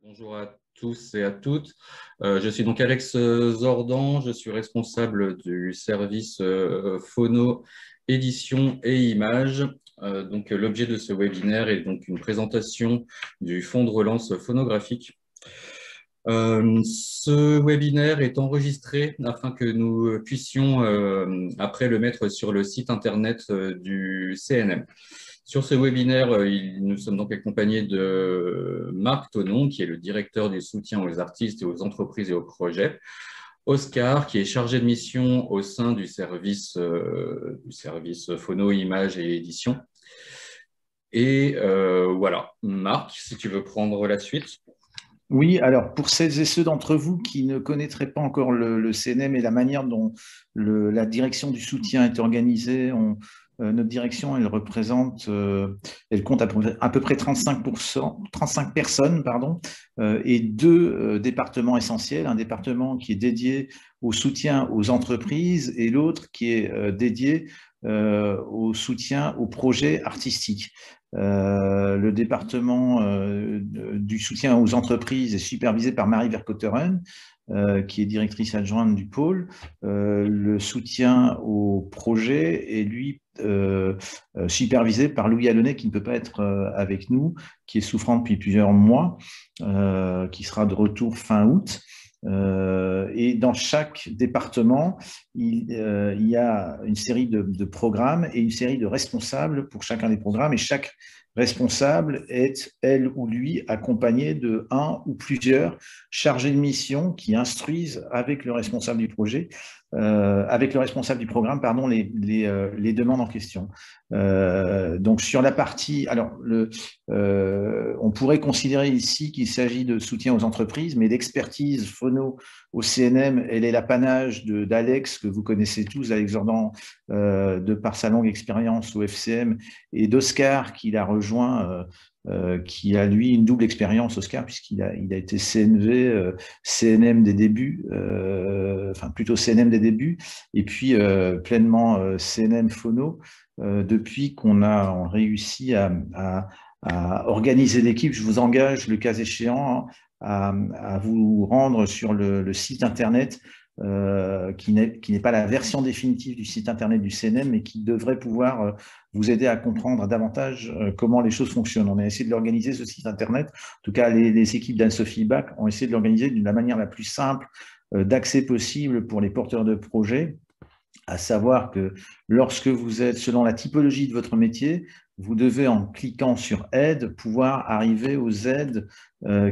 Bonjour à tous et à toutes. Je suis donc Alex Zordan, je suis responsable du service phono, édition et images. Donc l'objet de ce webinaire est donc une présentation du fonds de relance phonographique. Ce webinaire est enregistré afin que nous puissions après le mettre sur le site internet du CNM. Sur ce webinaire, nous sommes donc accompagnés de Marc Thonon, qui est le directeur du soutien aux artistes et aux entreprises et aux projets, Oscar, qui est chargé de mission au sein du service phono, images et édition. Et voilà, Marc, si tu veux prendre la suite. Oui, alors pour celles et ceux d'entre vous qui ne connaîtraient pas encore le CNM et la manière dont la direction du soutien est organisée, notre direction, elle représente, elle compte à peu près 35 personnes, pardon, et deux départements essentiels, un département qui est dédié au soutien aux entreprises et l'autre qui est dédié au soutien aux projets artistiques. Le département du soutien aux entreprises est supervisé par Marie Vercotteren, qui est directrice adjointe du pôle. Le soutien au projet est, lui, supervisé par Louis Allonet, qui ne peut pas être avec nous, qui est souffrant depuis plusieurs mois, qui sera de retour fin août. Et dans chaque département, il y a une série de programmes et une série de responsables pour chacun des programmes. Et chaque responsable est, elle ou lui, accompagné de un ou plusieurs chargés de mission qui instruisent avec le responsable du projet, avec le responsable du programme, pardon, les demandes en question. Donc sur la partie, alors on pourrait considérer ici qu'il s'agit de soutien aux entreprises, mais l'expertise phono au CNM, elle est l'apanage d'Alex, que vous connaissez tous, Alex Zordan, de par sa longue expérience au FCM, et d'Oscar, qui l'a rejoint, qui a lui une double expérience, Oscar, puisqu'il a été CNV, CNM des débuts, enfin plutôt CNM des débuts, et puis pleinement CNM phono, depuis qu'on a réussi à organiser l'équipe. Je vous engage, le cas échéant, à vous rendre sur le site internet qui n'est pas la version définitive du site internet du CNM, mais qui devrait pouvoir vous aider à comprendre davantage comment les choses fonctionnent. On a essayé de l'organiser, ce site internet. En tout cas, les équipes d'Anne-Sophie Bach ont essayé de l'organiser de la manière la plus simple d'accès possible pour les porteurs de projets, à savoir que lorsque vous êtes, selon la typologie de votre métier, vous devez, en cliquant sur aide, pouvoir arriver aux aides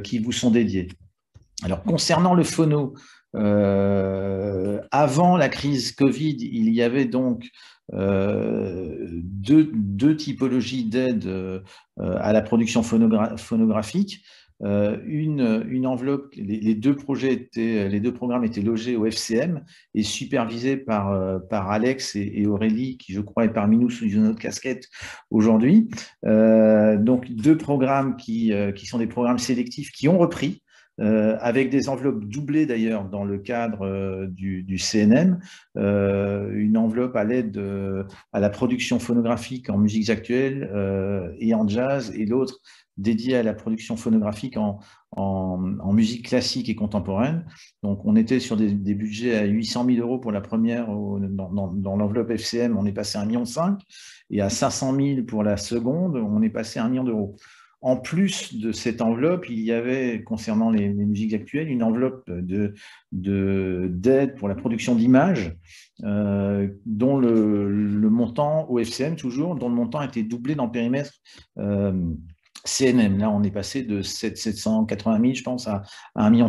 qui vous sont dédiées. Alors, concernant le phono, avant la crise Covid, il y avait donc deux typologies d'aide à la production phonographique. Une enveloppe, les deux programmes étaient logés au FCM et supervisés par Alex et Aurélie, qui je crois est parmi nous sous une autre casquette aujourd'hui. Donc deux programmes qui sont des programmes sélectifs qui ont repris, avec des enveloppes doublées d'ailleurs dans le cadre du CNM, une enveloppe à l'aide à la production phonographique en musiques actuelles et en jazz, et l'autre dédiée à la production phonographique en musique classique et contemporaine. Donc on était sur des budgets à 800 000 euros pour la première, dans l'enveloppe FCM, on est passé à 1,5 million, et à 500 000 pour la seconde, on est passé à 1 million d'euros. En plus de cette enveloppe, il y avait, concernant les musiques actuelles, une enveloppe d'aide pour la production d'images, dont le montant, au FCM toujours, dont le montant a été doublé dans le périmètre CNM. Là, on est passé de 780 000, je pense, à 1,5 million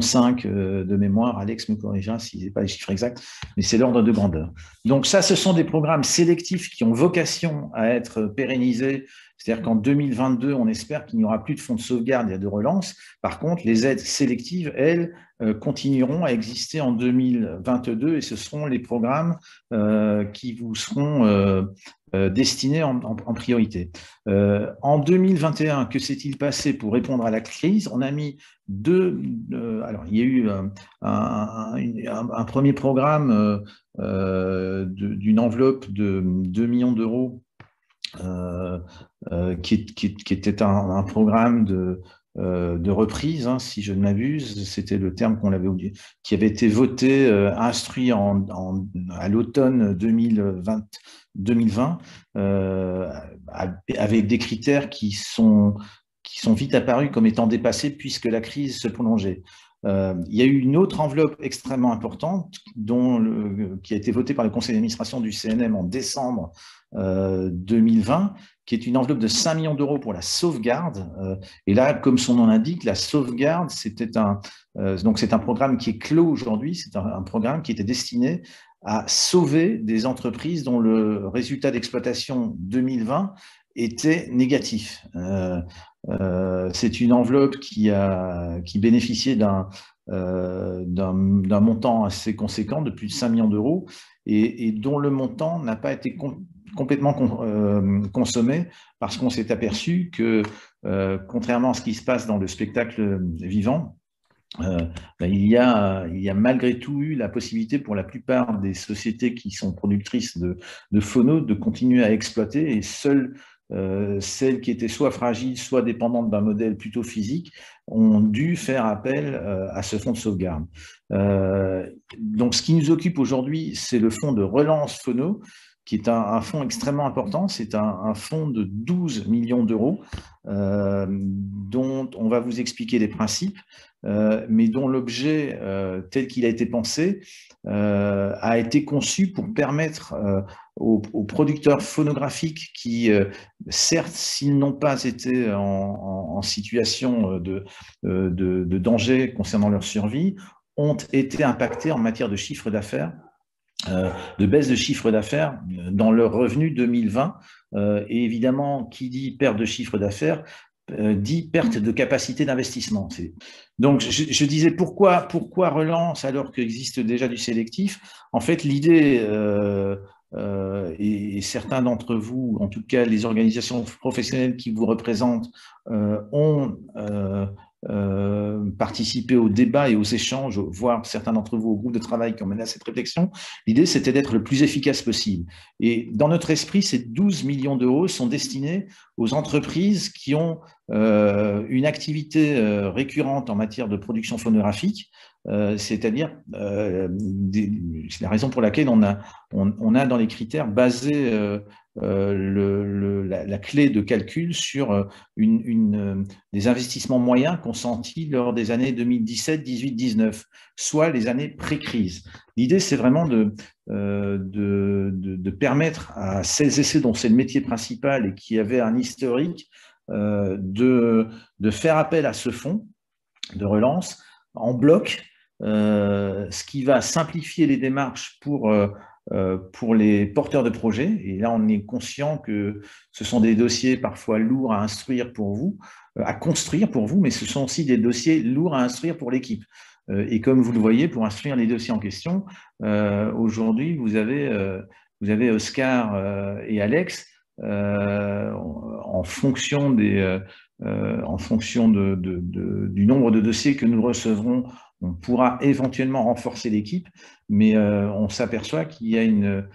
de mémoire. Alex me corrigera si ce n'est pas les chiffres exacts, mais c'est l'ordre de grandeur. Donc ça, ce sont des programmes sélectifs qui ont vocation à être pérennisés. C'est-à-dire qu'en 2022, on espère qu'il n'y aura plus de fonds de sauvegarde et de relance. Par contre, les aides sélectives, elles, continueront à exister en 2022, et ce seront les programmes qui vous seront destinés en priorité. En 2021, que s'est-il passé pour répondre à la crise? On a mis alors, il y a eu un premier programme d'une enveloppe de 2 millions d'euros, qui était un programme de reprise, hein, si je ne m'abuse, c'était le terme qui avait été voté, instruit à l'automne 2020, avec des critères qui sont vite apparus comme étant dépassés puisque la crise se prolongeait. Il y a eu une autre enveloppe extrêmement importante qui a été votée par le conseil d'administration du CNM en décembre 2020, qui est une enveloppe de 5 millions d'euros pour la sauvegarde. Et là, comme son nom l'indique, la sauvegarde, c'est un programme qui est clos aujourd'hui, c'est un programme qui était destiné à sauver des entreprises dont le résultat d'exploitation 2020 était négatif. C'est une enveloppe qui bénéficiait d'un montant assez conséquent de plus de 5 millions d'euros et dont le montant n'a pas été complètement consommé parce qu'on s'est aperçu que, contrairement à ce qui se passe dans le spectacle vivant, il y a malgré tout eu la possibilité pour la plupart des sociétés qui sont productrices de phonos de continuer à exploiter et seules celles qui étaient soit fragiles, soit dépendantes d'un modèle plutôt physique, ont dû faire appel à ce fonds de sauvegarde. Donc, ce qui nous occupe aujourd'hui, c'est le fonds de relance phono, qui est un fonds extrêmement important. C'est un fonds de 12 millions d'euros, dont on va vous expliquer les principes, mais dont l'objet, tel qu'il a été pensé, a été conçu pour permettre aux producteurs phonographiques qui, certes, s'ils n'ont pas été en situation de danger concernant leur survie, ont été impactés en matière de chiffre d'affaires, de baisse de chiffre d'affaires dans leur revenu 2020. Et évidemment, qui dit perte de chiffre d'affaires, dit perte de capacité d'investissement. Donc, je disais pourquoi relance alors qu'existe déjà du sélectif. En fait, l'idée, et certains d'entre vous, en tout cas les organisations professionnelles qui vous représentent, ont participer au débat et aux échanges, voire certains d'entre vous au groupe de travail qui ont mené à cette réflexion. L'idée, c'était d'être le plus efficace possible. Et dans notre esprit, ces 12 millions d'euros sont destinés aux entreprises qui ont une activité récurrente en matière de production phonographique, c'est-à-dire, c'est la raison pour laquelle on a dans les critères basé la clé de calcul sur des investissements moyens consentis lors des années 2017, 18, 19, soit les années pré-crise. L'idée, c'est vraiment de permettre à celles et ceux dont c'est le métier principal et qui avaient un historique de faire appel à ce fonds de relance en bloc, ce qui va simplifier les démarches pour les porteurs de projets. Et là, on est conscient que ce sont des dossiers parfois lourds à instruire pour vous, à construire pour vous, mais ce sont aussi des dossiers lourds à instruire pour l'équipe. Et comme vous le voyez, pour instruire les dossiers en question, aujourd'hui, vous avez Oscar et Alex, en fonction du nombre de dossiers que nous recevrons, on pourra éventuellement renforcer l'équipe, mais on s'aperçoit qu'il y a une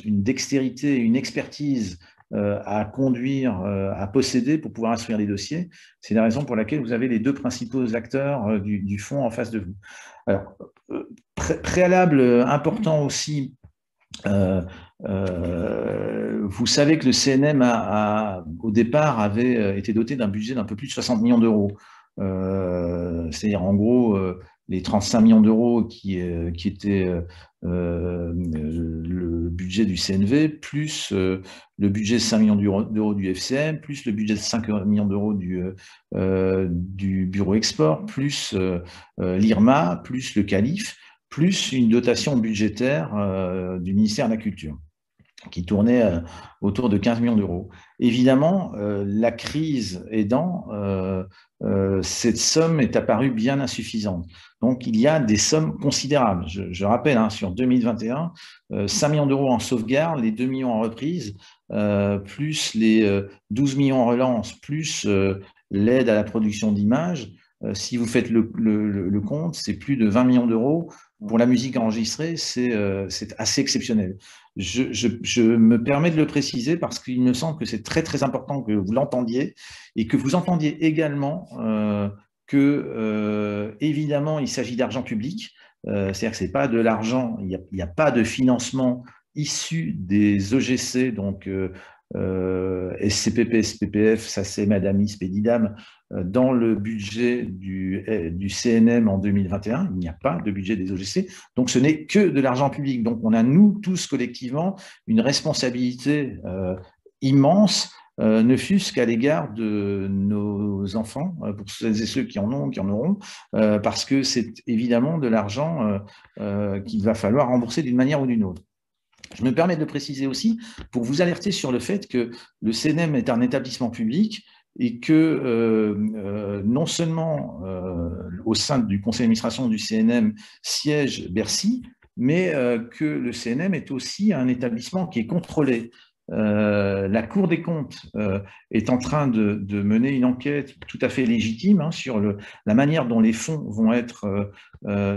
dextérité, une expertise à conduire, à posséder pour pouvoir instruire les dossiers. C'est la raison pour laquelle vous avez les deux principaux acteurs du fonds en face de vous. Alors, préalable important aussi, vous savez que le CNM au départ avait été doté d'un budget d'un peu plus de 60 millions d'euros. C'est-à-dire en gros les 35 millions d'euros qui étaient le budget du CNV, plus le budget de 5 millions d'euros du FCM, plus le budget de 5 millions d'euros du bureau export, plus l'IRMA, plus le CALIF, plus une dotation budgétaire du ministère de la Culture, qui tournait autour de 15 millions d'euros. Évidemment, la crise aidant, cette somme est apparue bien insuffisante. Donc, il y a des sommes considérables. Je rappelle, sur 2021, 5 millions d'euros en sauvegarde, les 2 millions en reprise, plus les 12 millions en relance, plus l'aide à la production d'images, si vous faites le compte, c'est plus de 20 millions d'euros. Pour la musique enregistrée, c'est assez exceptionnel. Je me permets de le préciser parce qu'il me semble que c'est très, très important que vous l'entendiez et que vous entendiez également évidemment, il s'agit d'argent public. C'est-à-dire que ce n'est pas de l'argent, il n'y a pas de financement issu des EGC, donc SCPP, SPPF, SACEM, ADAMI, SPEDIDAM, dans le budget du CNM en 2021. Il n'y a pas de budget des OGC, donc ce n'est que de l'argent public. Donc on a, nous tous collectivement, une responsabilité immense, ne fût-ce qu'à l'égard de nos enfants, pour celles et ceux qui en ont, qui en auront, parce que c'est évidemment de l'argent qu'il va falloir rembourser d'une manière ou d'une autre. Je me permets de préciser aussi, pour vous alerter sur le fait que le CNM est un établissement public et que non seulement au sein du conseil d'administration du CNM siège Bercy, mais que le CNM est aussi un établissement qui est contrôlé. La Cour des comptes est en train de mener une enquête tout à fait légitime sur la manière dont les fonds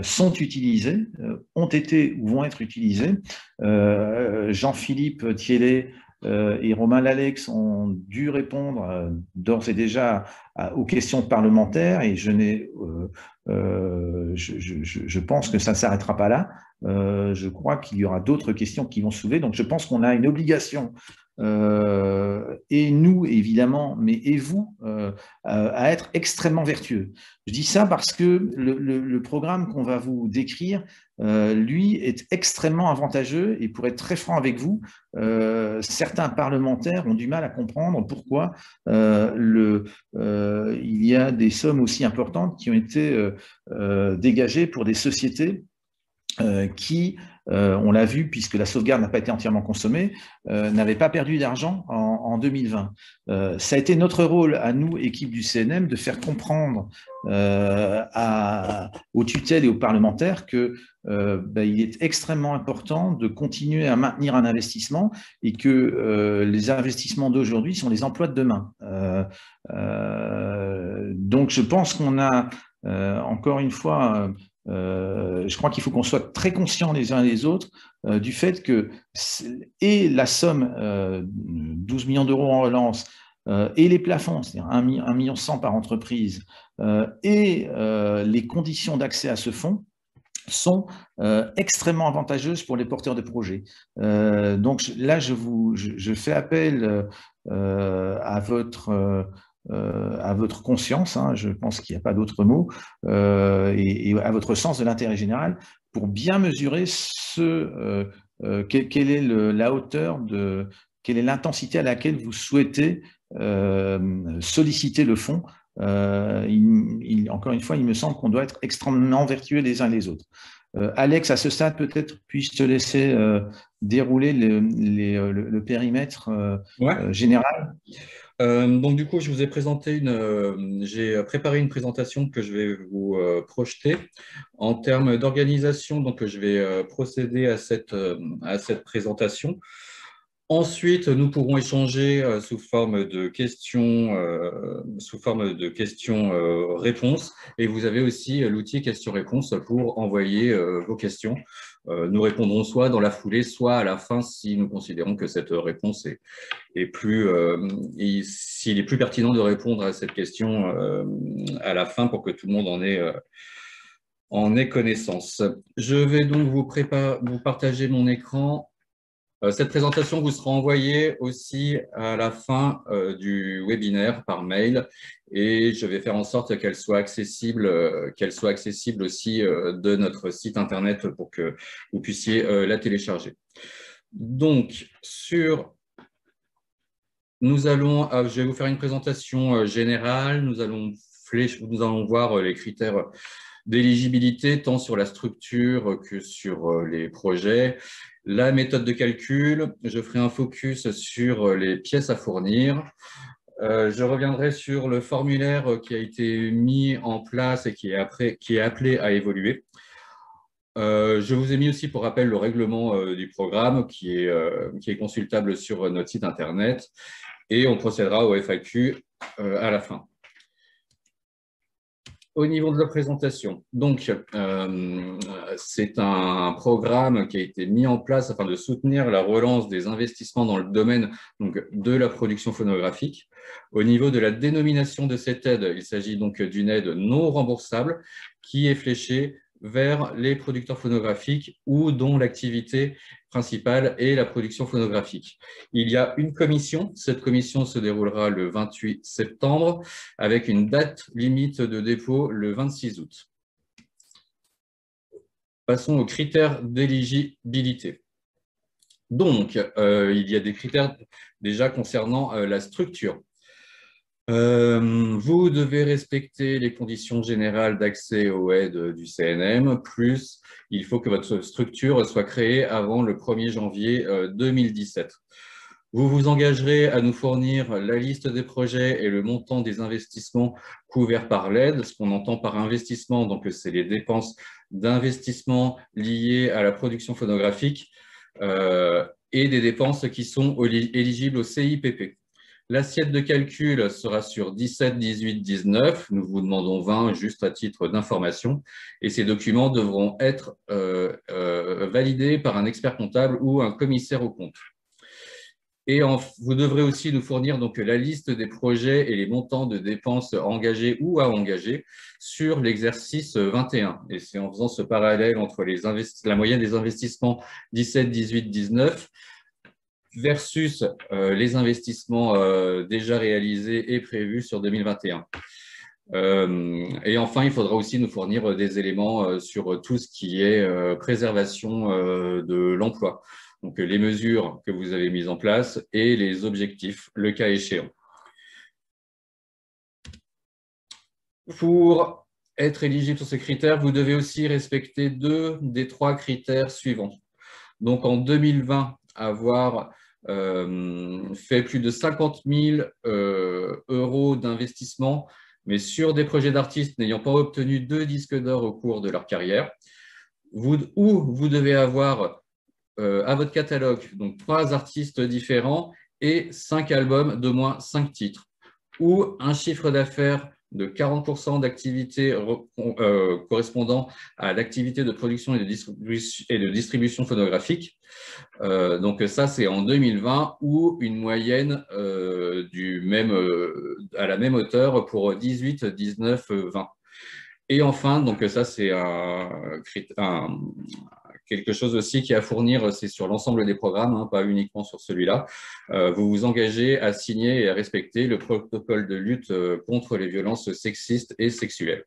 sont utilisés, ont été ou vont être utilisés. Jean-Philippe Thiellet et Romain Lalex ont dû répondre d'ores et déjà aux questions parlementaires et je pense que ça ne s'arrêtera pas là. Je crois qu'il y aura d'autres questions qui vont se soulever. Donc, je pense qu'on a une obligation, et nous, évidemment, et vous, à être extrêmement vertueux. Je dis ça parce que le programme qu'on va vous décrire, lui, est extrêmement avantageux. Et pour être très franc avec vous, certains parlementaires ont du mal à comprendre pourquoi il y a des sommes aussi importantes qui ont été dégagées pour des sociétés qui, on l'a vu, puisque la sauvegarde n'a pas été entièrement consommée, n'avaient pas perdu d'argent en 2020. Ça a été notre rôle à nous, équipe du CNM, de faire comprendre aux tutelles et aux parlementaires que il est extrêmement important de continuer à maintenir un investissement et que les investissements d'aujourd'hui sont les emplois de demain. Donc, je pense qu'on a, encore une fois, je crois qu'il faut qu'on soit très conscients les uns et les autres du fait que la somme 12 millions d'euros en relance et les plafonds, c'est-à-dire 1,1 million par entreprise, et les conditions d'accès à ce fonds sont extrêmement avantageuses pour les porteurs de projets. Donc là, je fais appel à votre conscience, je pense qu'il n'y a pas d'autre mot, et à votre sens de l'intérêt général pour bien mesurer quelle est la hauteur quelle est l'intensité à laquelle vous souhaitez solliciter le fonds. Encore une fois, il me semble qu'on doit être extrêmement vertueux les uns les autres. Alex, à ce stade, peut-être puis-je te laisser dérouler le périmètre général. Donc du coup, je vous ai présenté j'ai préparé une présentation que je vais vous projeter en termes d'organisation. Donc je vais procéder à cette présentation. Ensuite, nous pourrons échanger sous forme de questions-réponses. Et vous avez aussi l'outil questions-réponses pour envoyer vos questions. Nous répondrons soit dans la foulée, soit à la fin si nous considérons que cette réponse est s'il est plus pertinent de répondre à cette question à la fin pour que tout le monde en ait connaissance. Je vais donc vous partager mon écran. Cette présentation vous sera envoyée aussi à la fin du webinaire par mail et je vais faire en sorte qu'elle soit accessible aussi de notre site internet pour que vous puissiez la télécharger. Donc, je vais vous faire une présentation générale. Nous allons voir les critères d'éligibilité tant sur la structure que sur les projets. La méthode de calcul, je ferai un focus sur les pièces à fournir. Je reviendrai sur le formulaire qui a été mis en place et qui est appelé à évoluer. Je vous ai mis aussi pour rappel le règlement du programme qui est consultable sur notre site internet et on procédera au FAQ à la fin. Au niveau de la présentation, donc c'est un programme qui a été mis en place afin de soutenir la relance des investissements dans le domaine donc, de la production phonographique. Au niveau de la dénomination de cette aide, il s'agit donc d'une aide non remboursable qui est fléchée vers les producteurs phonographiques ou dont l'activité principale est la production phonographique. Il y a une commission, cette commission se déroulera le 28 septembre avec une date limite de dépôt le 26 août. Passons aux critères d'éligibilité. Donc, il y a des critères déjà concernant la structure. Vous devez respecter les conditions générales d'accès aux aides du CNM, plus il faut que votre structure soit créée avant le 1er janvier 2017. Vous vous engagerez à nous fournir la liste des projets et le montant des investissements couverts par l'aide. Ce qu'on entend par investissement, donc c'est les dépenses d'investissement liées à la production phonographique et des dépenses qui sont éligibles au CIPP. L'assiette de calcul sera sur 17, 18, 19. Nous vous demandons 20 juste à titre d'information. Et ces documents devront être validés par un expert comptable ou un commissaire aux comptes. Et vous devrez aussi nous fournir donc la liste des projets et les montants de dépenses engagés ou à engager sur l'exercice 21. Et c'est en faisant ce parallèle entre la moyenne des investissements 17, 18, 19 versus les investissements déjà réalisés et prévus sur 2021. Et enfin, il faudra aussi nous fournir des éléments sur tout ce qui est préservation de l'emploi. Donc, les mesures que vous avez mises en place et les objectifs, le cas échéant. Pour être éligible sur ces critères, vous devez aussi respecter 2 des 3 critères suivants. Donc, en 2020, avoir fait plus de 50 000 euros d'investissement, mais sur des projets d'artistes n'ayant pas obtenu 2 disques d'or au cours de leur carrière. Vous devez avoir à votre catalogue donc 3 artistes différents et 5 albums d'au moins 5 titres, ou un chiffre d'affaires de 40% d'activité correspondant à l'activité de production et de distribution phonographique. Donc ça, c'est en 2020, ou une moyenne à la même hauteur pour 18, 19, 20. Et enfin, donc ça, c'est quelque chose aussi qui est à fournir, c'est sur l'ensemble des programmes, hein, pas uniquement sur celui-là. Vous vous engagez à signer et à respecter le protocole de lutte contre les violences sexistes et sexuelles.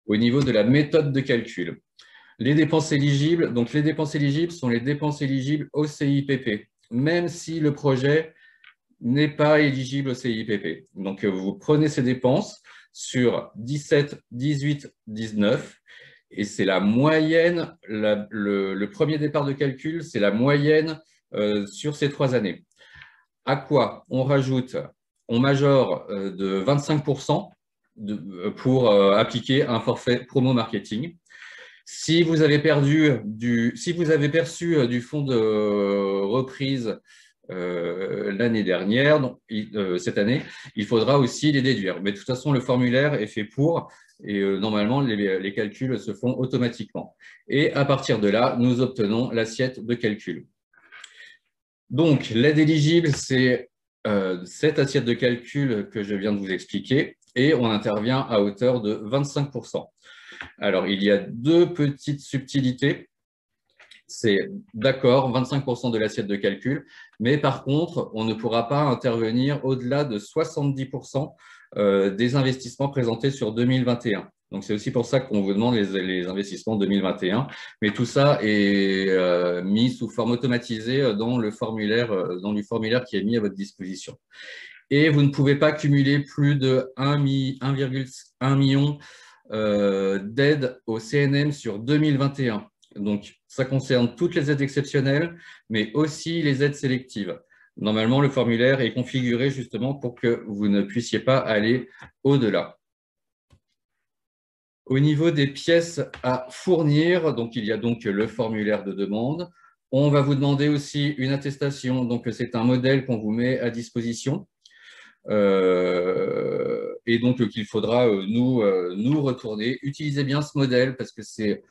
Au niveau de la méthode de calcul, les dépenses éligibles, donc les dépenses éligibles sont les dépenses éligibles au CIPP, même si le projet n'est pas éligible au CIPP. Donc, vous prenez ces dépenses sur 17, 18, 19, et c'est la moyenne, le premier départ de calcul, c'est la moyenne sur ces 3 années. À quoi on rajoute, on majore de 25% pour appliquer un forfait promo marketing. Si vous avez perçu du fonds de reprise l'année dernière, donc, cette année, il faudra aussi les déduire. Mais de toute façon, le formulaire est fait pour, et normalement, les calculs se font automatiquement. Et à partir de là, nous obtenons l'assiette de calcul. Donc, l'aide éligible, c'est cette assiette de calcul que je viens de vous expliquer, et on intervient à hauteur de 25%. Alors, il y a 2 petites subtilités. C'est d'accord, 25% de l'assiette de calcul, mais par contre, on ne pourra pas intervenir au-delà de 70% des investissements présentés sur 2021. Donc, c'est aussi pour ça qu'on vous demande les investissements 2021, mais tout ça est mis sous forme automatisée dans le formulaire qui est mis à votre disposition. Et vous ne pouvez pas cumuler plus de 1,1 million d'aides au CNM sur 2021. Donc, ça concerne toutes les aides exceptionnelles, mais aussi les aides sélectives. Normalement, le formulaire est configuré justement pour que vous ne puissiez pas aller au-delà. Au niveau des pièces à fournir, donc il y a donc le formulaire de demande. On va vous demander aussi une attestation, donc c'est un modèle qu'on vous met à disposition. Et donc qu'il faudra nous retourner. Utilisez bien ce modèle parce que c'est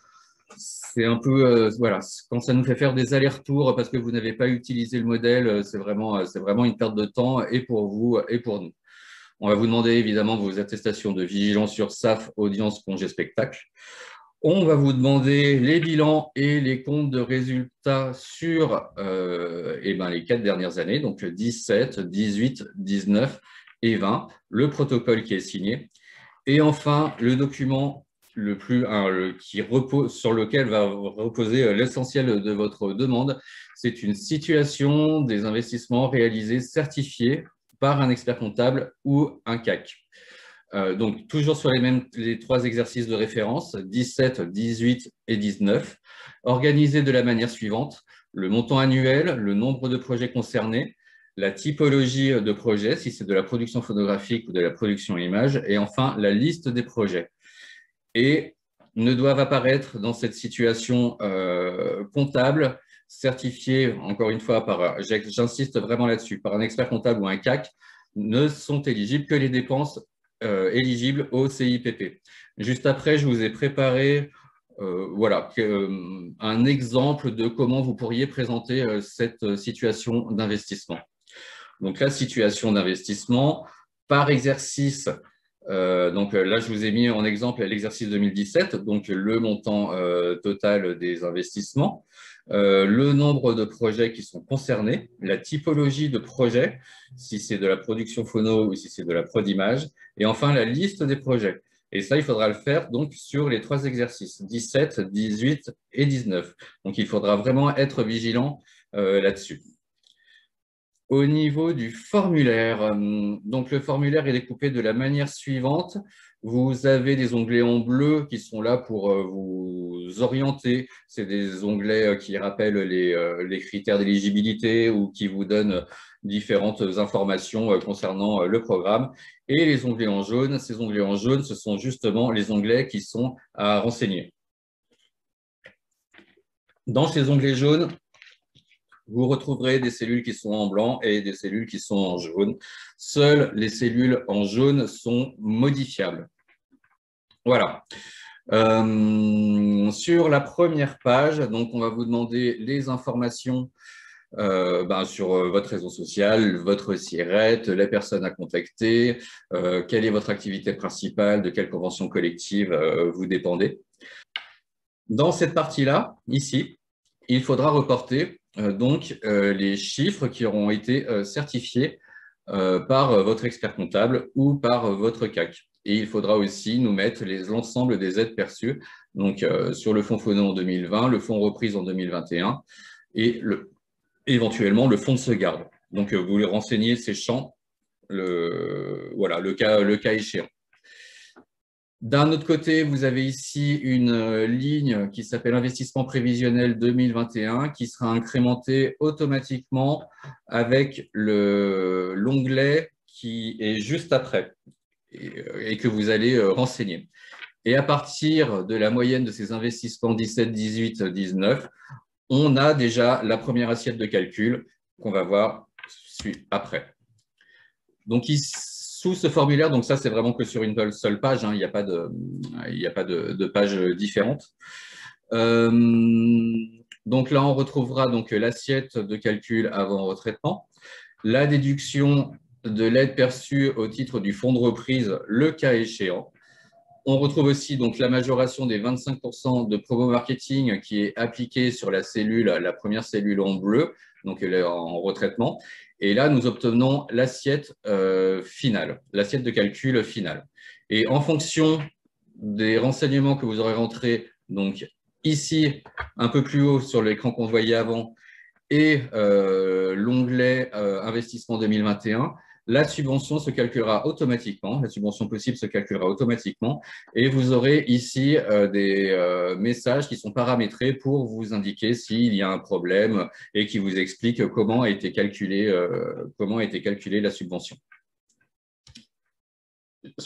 un peu, voilà, quand ça nous fait faire des allers-retours parce que vous n'avez pas utilisé le modèle, c'est vraiment une perte de temps et pour vous et pour nous. On va vous demander évidemment vos attestations de vigilance sur SAF, audience, congé, spectacle. On va vous demander les bilans et les comptes de résultats sur les 4 dernières années, donc 17, 18, 19 et 20, le protocole qui est signé. Et enfin, le document sur lequel va reposer l'essentiel de votre demande, c'est une situation des investissements réalisés certifiés par un expert comptable ou un CAC. Donc, toujours sur les 3 exercices de référence, 17, 18 et 19, organisés de la manière suivante: le montant annuel, le nombre de projets concernés, la typologie de projet, si c'est de la production photographique ou de la production image, et enfin la liste des projets. Et ne doivent apparaître dans cette situation comptable, certifiée, encore une fois, j'insiste vraiment là-dessus, par un expert comptable ou un CAC, ne sont éligibles que les dépenses éligibles au CIPP. Juste après, je vous ai préparé un exemple de comment vous pourriez présenter cette situation d'investissement. Donc, la situation d'investissement par exercice. Là, je vous ai mis en exemple l'exercice 2017, donc le montant total des investissements, le nombre de projets qui sont concernés, la typologie de projets, si c'est de la production phono ou si c'est de la prod image, et enfin la liste des projets. Et ça, il faudra le faire donc sur les 3 exercices, 17, 18 et 19. Donc, il faudra vraiment être vigilant là-dessus. Au niveau du formulaire, donc le formulaire est découpé de la manière suivante. Vous avez des onglets en bleu qui sont là pour vous orienter. C'est des onglets qui rappellent les critères d'éligibilité ou qui vous donnent différentes informations concernant le programme. Et les onglets en jaune, ces onglets en jaune, ce sont justement les onglets qui sont à renseigner. Dans ces onglets jaunes, vous retrouverez des cellules qui sont en blanc et des cellules qui sont en jaune. Seules les cellules en jaune sont modifiables. Voilà. Sur la première page, donc on va vous demander les informations sur votre réseau social, votre SIRET, les personnes à contacter, quelle est votre activité principale, de quelle convention collective vous dépendez. Dans cette partie-là, ici, il faudra reporter les chiffres qui auront été certifiés par votre expert comptable ou par votre CAC. Et il faudra aussi nous mettre l'ensemble des aides perçues, donc sur le fonds phono en 2020, le fonds reprise en 2021 et éventuellement le fonds de sauvegarde. Donc vous les renseignez ces champs, le cas échéant. D'un autre côté, vous avez ici une ligne qui s'appelle investissement prévisionnel 2021 qui sera incrémentée automatiquement avec l'onglet qui est juste après et que vous allez renseigner. Et à partir de la moyenne de ces investissements 17, 18, 19, on a déjà la première assiette de calcul qu'on va voir après. Donc, sous ce formulaire, donc ça, c'est vraiment que sur une seule page, il n'y a pas de page différente. Donc là, on retrouvera donc l'assiette de calcul avant retraitement, la déduction de l'aide perçue au titre du fonds de reprise, le cas échéant. On retrouve aussi donc la majoration des 25% de promo marketing qui est appliquée sur la première cellule en bleu, donc en retraitement. Et là, nous obtenons l'assiette finale, l'assiette de calcul finale. Et en fonction des renseignements que vous aurez rentrés, donc ici, un peu plus haut sur l'écran qu'on voyait avant, et l'onglet investissement 2021, la subvention se calculera automatiquement, la subvention possible se calculera automatiquement, et vous aurez ici des messages qui sont paramétrés pour vous indiquer s'il y a un problème et qui vous expliquent comment a été calculée la subvention.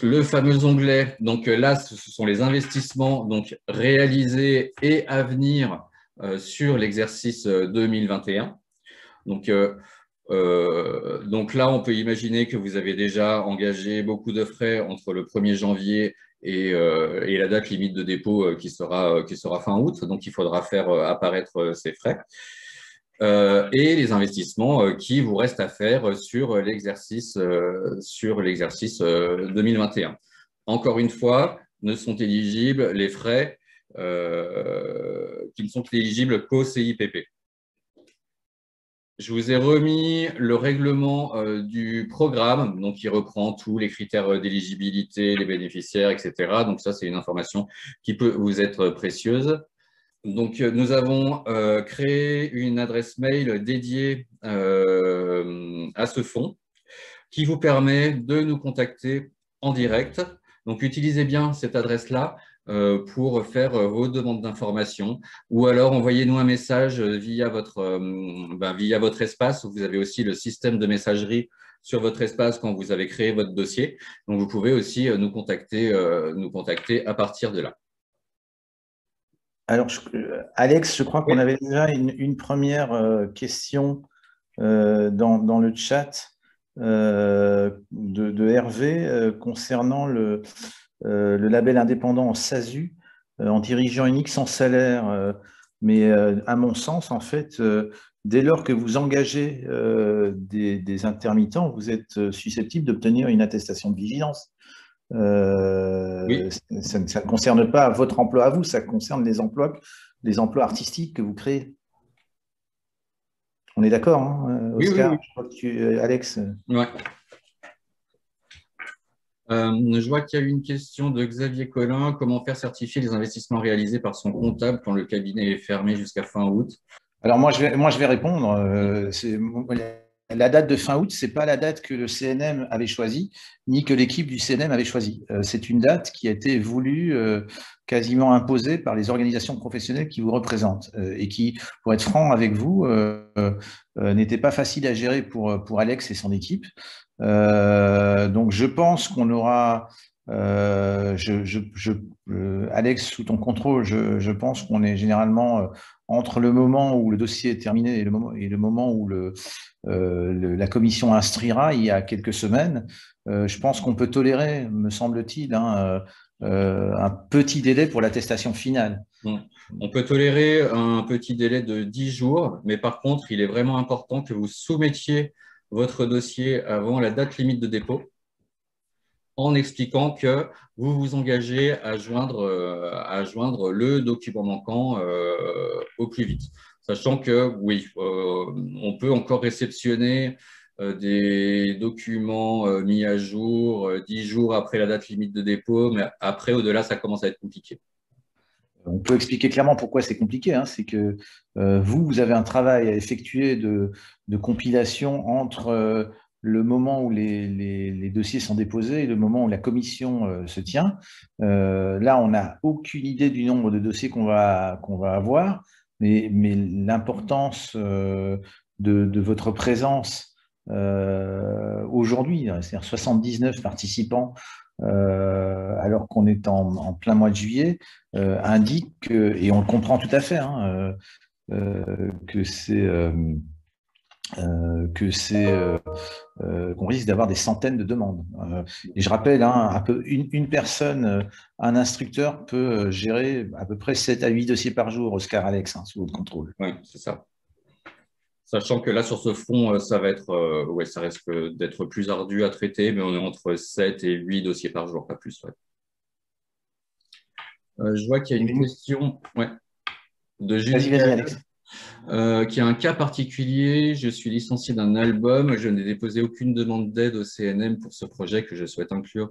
Le fameux onglet, donc là, ce sont les investissements donc, réalisés et à venir sur l'exercice 2021. Donc, Donc là, on peut imaginer que vous avez déjà engagé beaucoup de frais entre le 1er janvier et la date limite de dépôt qui sera fin août. Donc, il faudra faire apparaître ces frais. Et les investissements qui vous restent à faire sur l'exercice 2021. Encore une fois, ne sont éligibles les frais qui ne sont éligibles qu'au CIPP. Je vous ai remis le règlement du programme, donc qui reprend tous les critères d'éligibilité, les bénéficiaires, etc. Donc ça, c'est une information qui peut vous être précieuse. Donc, nous avons créé une adresse mail dédiée à ce fonds qui vous permet de nous contacter en direct. Donc, utilisez bien cette adresse-là pour faire vos demandes d'information ou alors envoyez-nous un message via votre espace. Vous avez aussi le système de messagerie sur votre espace quand vous avez créé votre dossier. Donc, vous pouvez aussi nous contacter à partir de là. Alors, Alex, je crois qu'on avait déjà une première question dans le chat de Hervé concernant le label indépendant en SASU, en dirigeant unique sans salaire. Mais à mon sens, en fait, dès lors que vous engagez des intermittents, vous êtes susceptible d'obtenir une attestation de vigilance. Oui. Ça ne concerne pas votre emploi à vous, ça concerne les emplois artistiques que vous créez. On est d'accord, hein, Oscar? Oui. Je crois que Alex. Ouais. Je vois qu'il y a eu une question de Xavier Collin. Comment faire certifier les investissements réalisés par son comptable quand le cabinet est fermé jusqu'à fin août? Alors moi, je vais répondre. La date de fin août, ce n'est pas la date que le CNM avait choisie, ni que l'équipe du CNM avait choisie. C'est une date qui a été voulue, quasiment imposée par les organisations professionnelles qui vous représentent et qui, pour être franc avec vous, n'était pas facile à gérer pour Alex et son équipe. Donc je pense qu'on aura… Alex, sous ton contrôle, je pense qu'on est généralement entre le moment où le dossier est terminé et le moment où la commission instruira, il y a quelques semaines. Je pense qu'on peut tolérer, me semble-t-il, un petit délai pour l'attestation finale. On peut tolérer un petit délai de 10 jours, mais par contre, il est vraiment important que vous soumettiez votre dossier avant la date limite de dépôt, en expliquant que vous vous engagez à joindre le document manquant au plus vite. Sachant que, oui, on peut encore réceptionner des documents mis à jour 10 jours après la date limite de dépôt, mais après, au-delà, ça commence à être compliqué. On peut expliquer clairement pourquoi c'est compliqué. Hein. C'est que vous avez un travail à effectuer de compilation entre le moment où les dossiers sont déposés et le moment où la commission se tient. Là, on n'a aucune idée du nombre de dossiers qu'on va avoir, mais l'importance de votre présence aujourd'hui, c'est-à-dire 79 participants, alors qu'on est en plein mois de juillet, indique que, et on le comprend tout à fait, hein, que qu'on risque d'avoir des centaines de demandes. Et je rappelle, hein, une personne, un instructeur peut gérer à peu près 7 à 8 dossiers par jour, Oscar, Alex, hein, sous votre contrôle. Oui, c'est ça. Sachant que là, sur ce front, ça risque d'être plus ardu à traiter, mais on est entre 7 et 8 dossiers par jour, pas plus. Ouais. Je vois qu'il y a une question de Julie, Alex. Qui a un cas particulier. Je suis licencié d'un album. Je n'ai déposé aucune demande d'aide au CNM pour ce projet que je souhaite inclure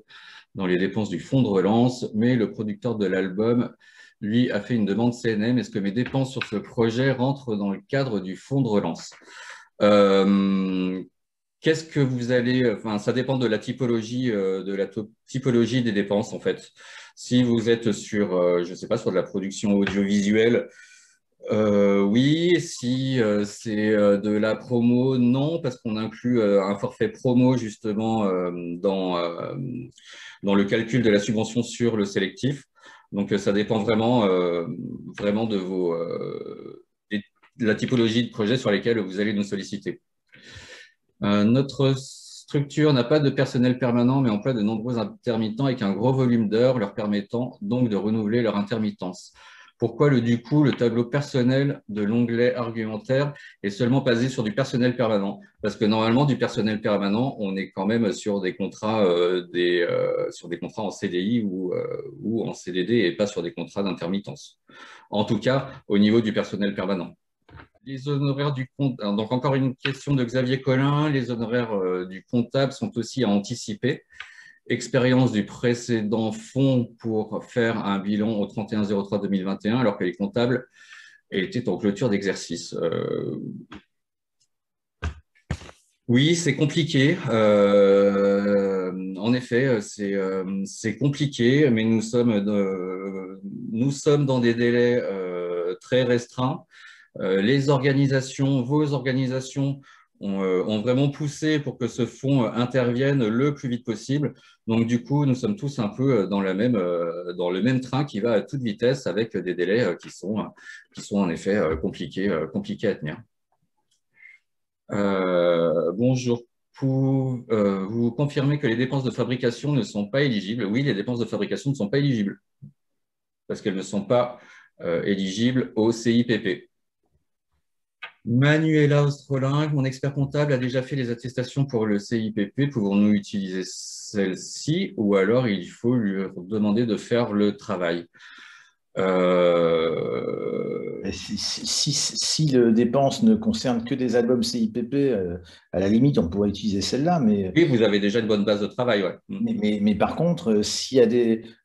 dans les dépenses du fonds de relance, mais le producteur de l'album, lui, a fait une demande CNM. Est-ce que mes dépenses sur ce projet rentrent dans le cadre du fonds de relance? Qu'est-ce que vous allez… Enfin, ça dépend de la typologie des dépenses, en fait. Si vous êtes sur, je ne sais pas, sur de la production audiovisuelle, oui. Si c'est de la promo, non, parce qu'on inclut un forfait promo, justement, dans le calcul de la subvention sur le sélectif. Donc, ça dépend vraiment de la typologie de projet sur lesquels vous allez nous solliciter. Notre structure n'a pas de personnel permanent, mais emploie de nombreux intermittents avec un gros volume d'heures, leur permettant donc de renouveler leur intermittence. Pourquoi du coup, le tableau personnel de l'onglet argumentaire est seulement basé sur du personnel permanent? Parce que normalement, du personnel permanent, on est quand même sur des contrats, sur des contrats en CDI ou en CDD et pas sur des contrats d'intermittence. En tout cas, au niveau du personnel permanent. Les honoraires du comptable, donc encore une question de Xavier Collin, les honoraires du comptable sont aussi à anticiper. Expérience du précédent fonds pour faire un bilan au 31/03/2021, alors que les comptables étaient en clôture d'exercice. Oui, c'est compliqué. En effet, c'est compliqué, mais nous sommes dans des délais très restreints. Les organisations, vos organisations ont vraiment poussé pour que ce fonds intervienne le plus vite possible. Donc, du coup, nous sommes tous un peu dans dans le même train qui va à toute vitesse avec des délais qui sont en effet compliqués à tenir. Bonjour. Vous confirmez que les dépenses de fabrication ne sont pas éligibles? Oui, les dépenses de fabrication ne sont pas éligibles parce qu'elles ne sont pas éligibles au CIPP. Manuela Ostrolingue, mon expert comptable a déjà fait les attestations pour le CIPP. Pouvons-nous utiliser celle-ci ou alors il faut lui demander de faire le travail? Si les dépenses ne concernent que des albums CIPP, à la limite, on pourrait utiliser celle-là, Oui, vous avez déjà une bonne base de travail, ouais. mais par contre, s'il y a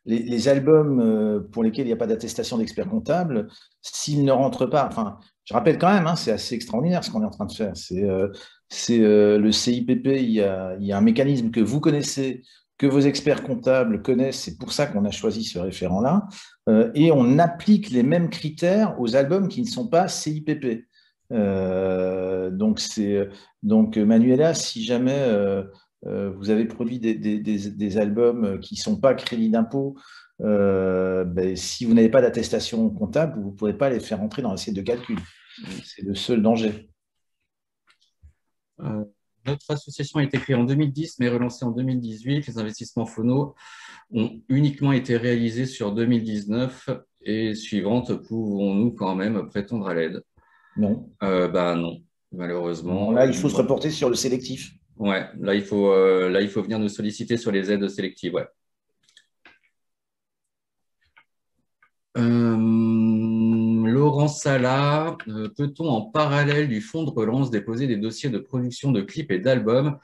les albums pour lesquels il n'y a pas d'attestation d'expert comptable, s'ils ne rentrent pas, enfin, je rappelle quand même, hein, c'est assez extraordinaire ce qu'on est en train de faire. C'est le CIPP, il y a un mécanisme que vous connaissez, que vos experts comptables connaissent, c'est pour ça qu'on a choisi ce référent-là, et on applique les mêmes critères aux albums qui ne sont pas CIPP. Donc, Manuela, si jamais vous avez produit des albums qui ne sont pas crédits d'impôt, ben, si vous n'avez pas d'attestation comptable, vous ne pourrez pas les faire entrer dans l'assiette de calcul. C'est le seul danger. Notre association a été créée en 2010, mais relancée en 2018. Les investissements phono ont uniquement été réalisés sur 2019 et suivantes. Pouvons-nous quand même prétendre à l'aide? Non. Non, malheureusement. Non, là, il faut se reporter sur le sélectif. Ouais, là, il faut venir nous solliciter sur les aides sélectives. Ouais. Laurent Sala, peut-on en parallèle du fonds de relance déposer des dossiers de production de clips et d'albums,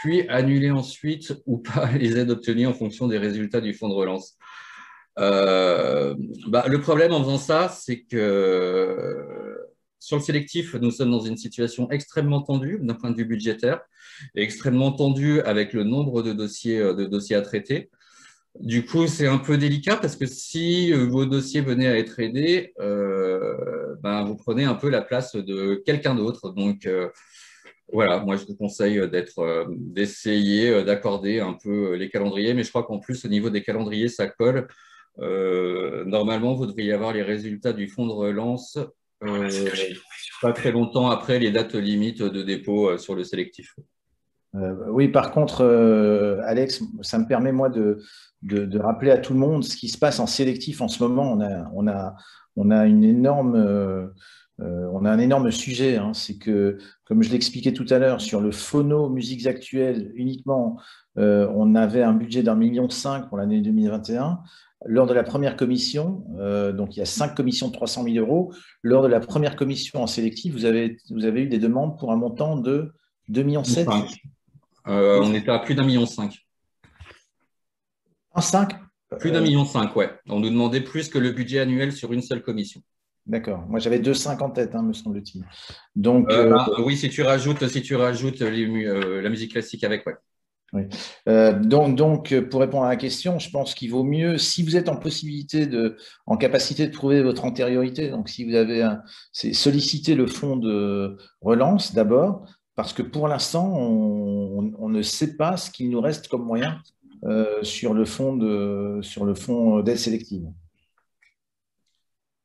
puis annuler ensuite ou pas les aides obtenues en fonction des résultats du fonds de relance? Le problème en faisant ça, c'est que sur le sélectif, nous sommes dans une situation extrêmement tendue d'un point de vue budgétaire et extrêmement tendue avec le nombre de dossiers à traiter. Du coup, c'est un peu délicat parce que si vos dossiers venaient à être aidés, vous prenez un peu la place de quelqu'un d'autre. Donc, voilà, moi, je vous conseille d'essayer d'accorder un peu les calendriers. Mais je crois qu'en plus, au niveau des calendriers, ça colle. Normalement, vous devriez avoir les résultats du fonds de relance pas très longtemps après les dates limites de dépôt sur le sélectif. Oui, par contre, Alex, ça me permet, moi, de rappeler à tout le monde ce qui se passe en sélectif en ce moment. On a une énorme, on a un énorme sujet. Hein. C'est que, comme je l'expliquais tout à l'heure, sur le phono musiques actuelles uniquement, on avait un budget d'1,5 million pour l'année 2021. Lors de la première commission, donc il y a 5 commissions de 300 000 euros, lors de la première commission en sélectif, vous avez eu des demandes pour un montant de 2,7 millions. On était à plus d'1,5 million. 5. Plus d'1,5 million, ouais. On nous demandait plus que le budget annuel sur une seule commission. D'accord. Moi, j'avais 2,5 en tête, hein, me semble-t-il. Donc, oui, si tu rajoutes la musique classique avec, ouais. oui. Donc, pour répondre à la question, je pense qu'il vaut mieux, si vous êtes en capacité de prouver votre antériorité, donc si vous avez c'est solliciter le fonds de relance d'abord, parce que pour l'instant, on ne sait pas ce qu'il nous reste comme moyen sur le fonds d'aide sélective.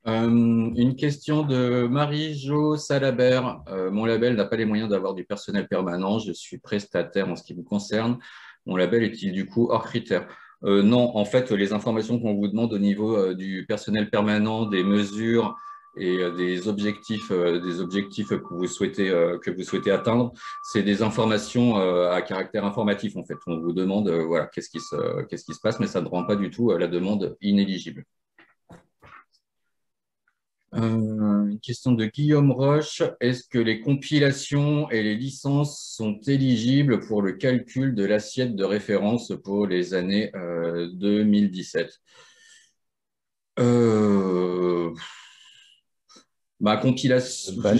Une question de Marie-Jo Salabert. Mon label n'a pas les moyens d'avoir du personnel permanent. Je suis prestataire en ce qui me concerne. Mon label est-il du coup hors critère? Non, en fait, les informations qu'on vous demande au niveau du personnel permanent, des mesures et des objectifs que vous souhaitez atteindre, c'est des informations à caractère informatif en fait. On vous demande voilà qu'est-ce qui se passe, mais ça ne rend pas du tout la demande inéligible. Une question de Guillaume Roche. Est-ce que les compilations et les licences sont éligibles pour le calcul de l'assiette de référence pour les années 2017? Ma compilation, Bah,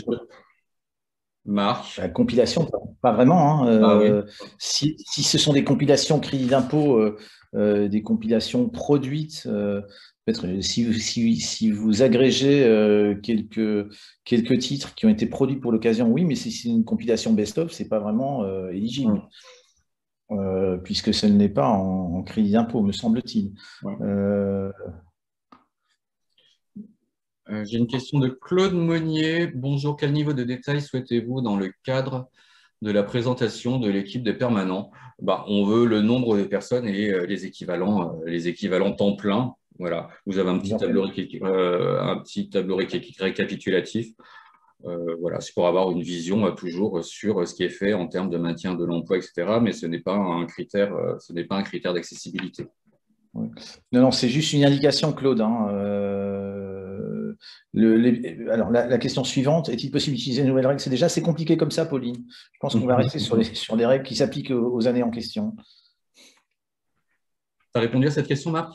Marc. la compilation, pas vraiment, hein. Ah oui. Si ce sont des compilations crédit d'impôt, des compilations produites, peut-être si vous agrégez quelques titres qui ont été produits pour l'occasion, oui, mais si c'est une compilation best-of, c'est pas vraiment éligible, puisque ce n'est pas en crédit d'impôt, me semble-t-il. Ouais. Euh, J'ai une question de Claude Monnier. Bonjour, quel niveau de détail souhaitez-vous dans le cadre de la présentation de l'équipe des permanents? Bah, on veut le nombre de personnes et les équivalents temps plein. Voilà, vous avez un petit tableau récapitulatif. Voilà, c'est pour avoir une vision toujours sur ce qui est fait en termes de maintien de l'emploi, etc. Mais ce n'est pas un critère d'accessibilité. Ouais. Non, non, c'est juste une indication, Claude, hein. Alors, la question suivante, est-il possible d'utiliser une nouvelle règle? C'est déjà assez compliqué comme ça, Pauline. Je pense qu'on va rester sur les règles qui s'appliquent aux années en question. Tu as répondu à cette question, Marc?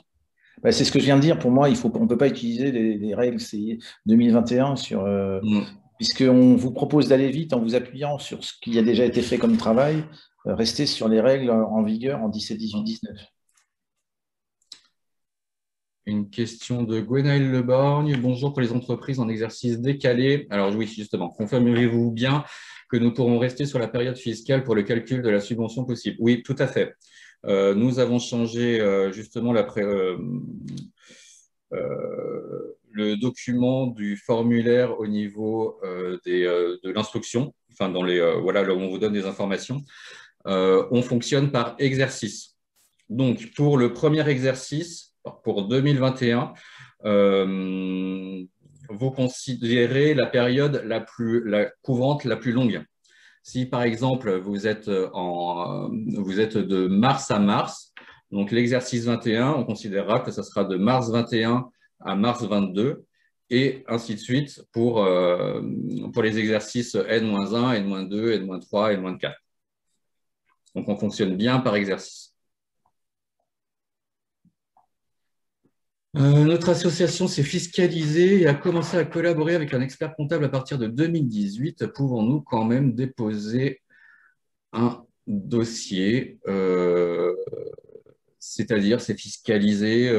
Bah, c'est ce que je viens de dire. Pour moi, on ne peut pas utiliser les règles c'est 2021 puisqu'on vous propose d'aller vite en vous appuyant sur ce qui a déjà été fait comme travail. Rester sur les règles en vigueur en 17, 18, 19. Une question de Gwenaël Leborgne. Bonjour, pour les entreprises en exercice décalé. Alors oui, justement, confirmez-vous bien que nous pourrons rester sur la période fiscale pour le calcul de la subvention possible? Oui, tout à fait. Nous avons changé justement le document du formulaire au niveau de l'instruction, enfin voilà, là où on vous donne des informations. On fonctionne par exercice. Donc, pour le premier exercice, pour 2021, vous considérez la période la couvrante la plus longue. Si, par exemple, vous êtes de mars à mars, donc l'exercice 21, on considérera que ça sera de mars 21 à mars 22, et ainsi de suite pour les exercices N-1, N-2, N-3, N-4. Donc, on fonctionne bien par exercice. Notre association s'est fiscalisée et a commencé à collaborer avec un expert comptable à partir de 2018. Pouvons-nous quand même déposer un dossier, c'est-à-dire c'est fiscalisé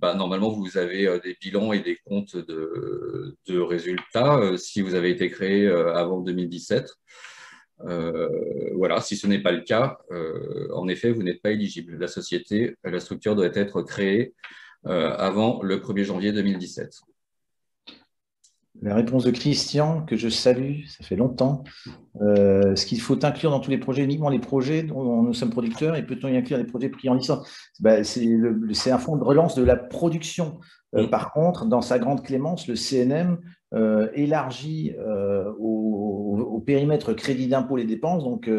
normalement, vous avez des bilans et des comptes de résultats si vous avez été créé avant 2017. Voilà, si ce n'est pas le cas, en effet, vous n'êtes pas éligible. La structure doit être créée avant le 1er janvier 2017. La réponse de Christian, que je salue, ça fait longtemps. Ce qu'il faut inclure dans tous les projets, uniquement les projets dont nous sommes producteurs, et peut-on y inclure les projets pris en licence? C'est un fonds de relance de la production. Par contre, dans sa grande clémence, le CNM élargit au périmètre crédit d'impôt les dépenses. Donc,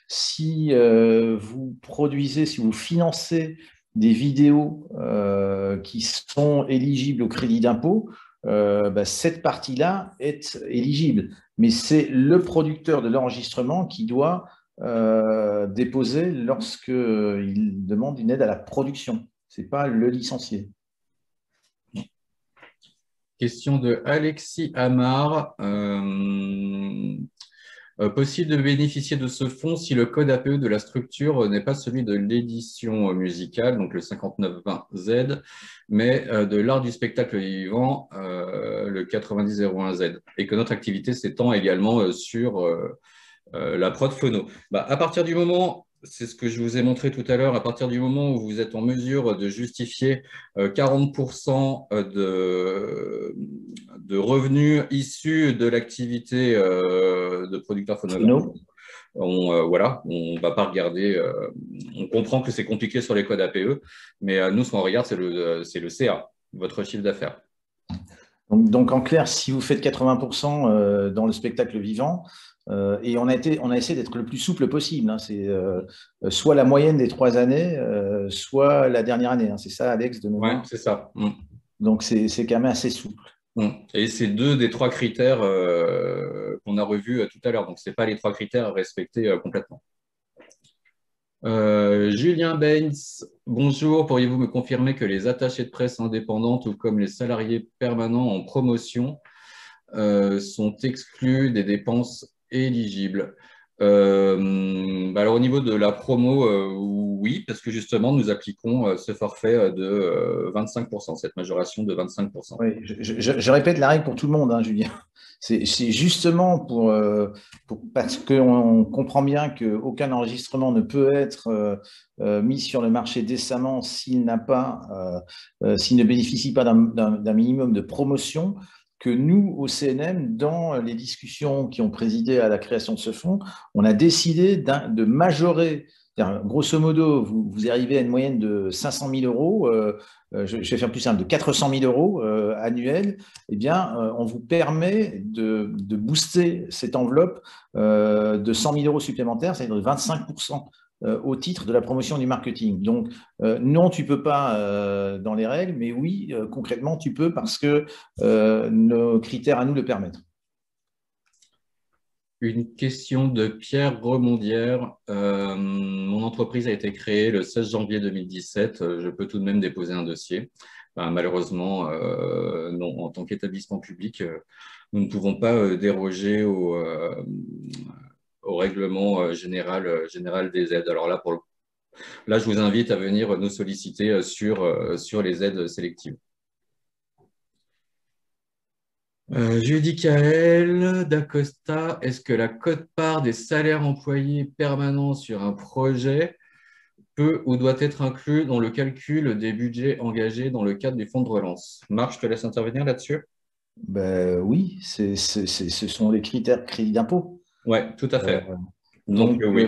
si vous produisez, si vous financez des vidéos qui sont éligibles au crédit d'impôt, cette partie-là est éligible. Mais c'est le producteur de l'enregistrement qui doit déposer lorsqu'il demande une aide à la production. Ce n'est pas le licencié. Question de Alexis Amar. Possible de bénéficier de ce fonds si le code APE de la structure n'est pas celui de l'édition musicale, donc le 5920Z, mais de l'art du spectacle vivant, le 9001Z, et que notre activité s'étend également sur la prod phono. À partir du moment c'est ce que je vous ai montré tout à l'heure. À partir du moment où vous êtes en mesure de justifier 40% de revenus issus de l'activité de producteur phonographique, Phono. voilà, on ne va pas regarder. On comprend que c'est compliqué sur les codes APE, mais nous, ce qu'on regarde, c'est le CA, votre chiffre d'affaires. Donc, en clair, si vous faites 80% dans le spectacle vivant, et on a essayé d'être le plus souple possible, hein, c'est soit la moyenne des 3 années, soit la dernière année, hein, c'est ça, Alex, de Ouais, mémoire. c'est ça. Donc, c'est quand même assez souple. Et c'est deux des trois critères qu'on a revus tout à l'heure. Donc, ce n'est pas les trois critères à respecter complètement. Julien Baines, bonjour. Pourriez-vous me confirmer que les attachés de presse indépendants, tout comme les salariés permanents en promotion, sont exclus des dépenses éligibles? Alors au niveau de la promo, oui, parce que justement, nous appliquons ce forfait de 25%, cette majoration de 25%. Oui, je répète la règle pour tout le monde, hein, Julien. C'est justement parce qu'on comprend bien qu'aucun enregistrement ne peut être mis sur le marché décemment s'il s'il ne bénéficie pas d'un minimum de promotion, que nous, au CNM, dans les discussions qui ont présidé à la création de ce fonds, on a décidé de majorer. Grosso modo, vous arrivez à une moyenne de 500 000 euros. Je vais faire plus simple, de 400 000 euros annuels, eh bien, on vous permet de booster cette enveloppe de 100 000 euros supplémentaires, c'est-à-dire de 25% au titre de la promotion du marketing. Donc, non, tu ne peux pas dans les règles, mais oui, concrètement, tu peux parce que nos critères à nous le permettent. Une question de Pierre Remondière. Mon entreprise a été créée le 16 janvier 2017. Je peux tout de même déposer un dossier. Malheureusement, non, en tant qu'établissement public, nous ne pouvons pas déroger au règlement général des aides. Alors là, je vous invite à venir nous solliciter sur les aides sélectives. Judy Kael d'Acosta, est-ce que la quote-part des salaires employés permanents sur un projet peut ou doit être inclus dans le calcul des budgets engagés dans le cadre du fonds de relance? Marc, je te laisse intervenir là-dessus. Ben, oui, ce sont les critères crédit d'impôt. Oui, tout à Euh, fait. Donc, Donc, oui.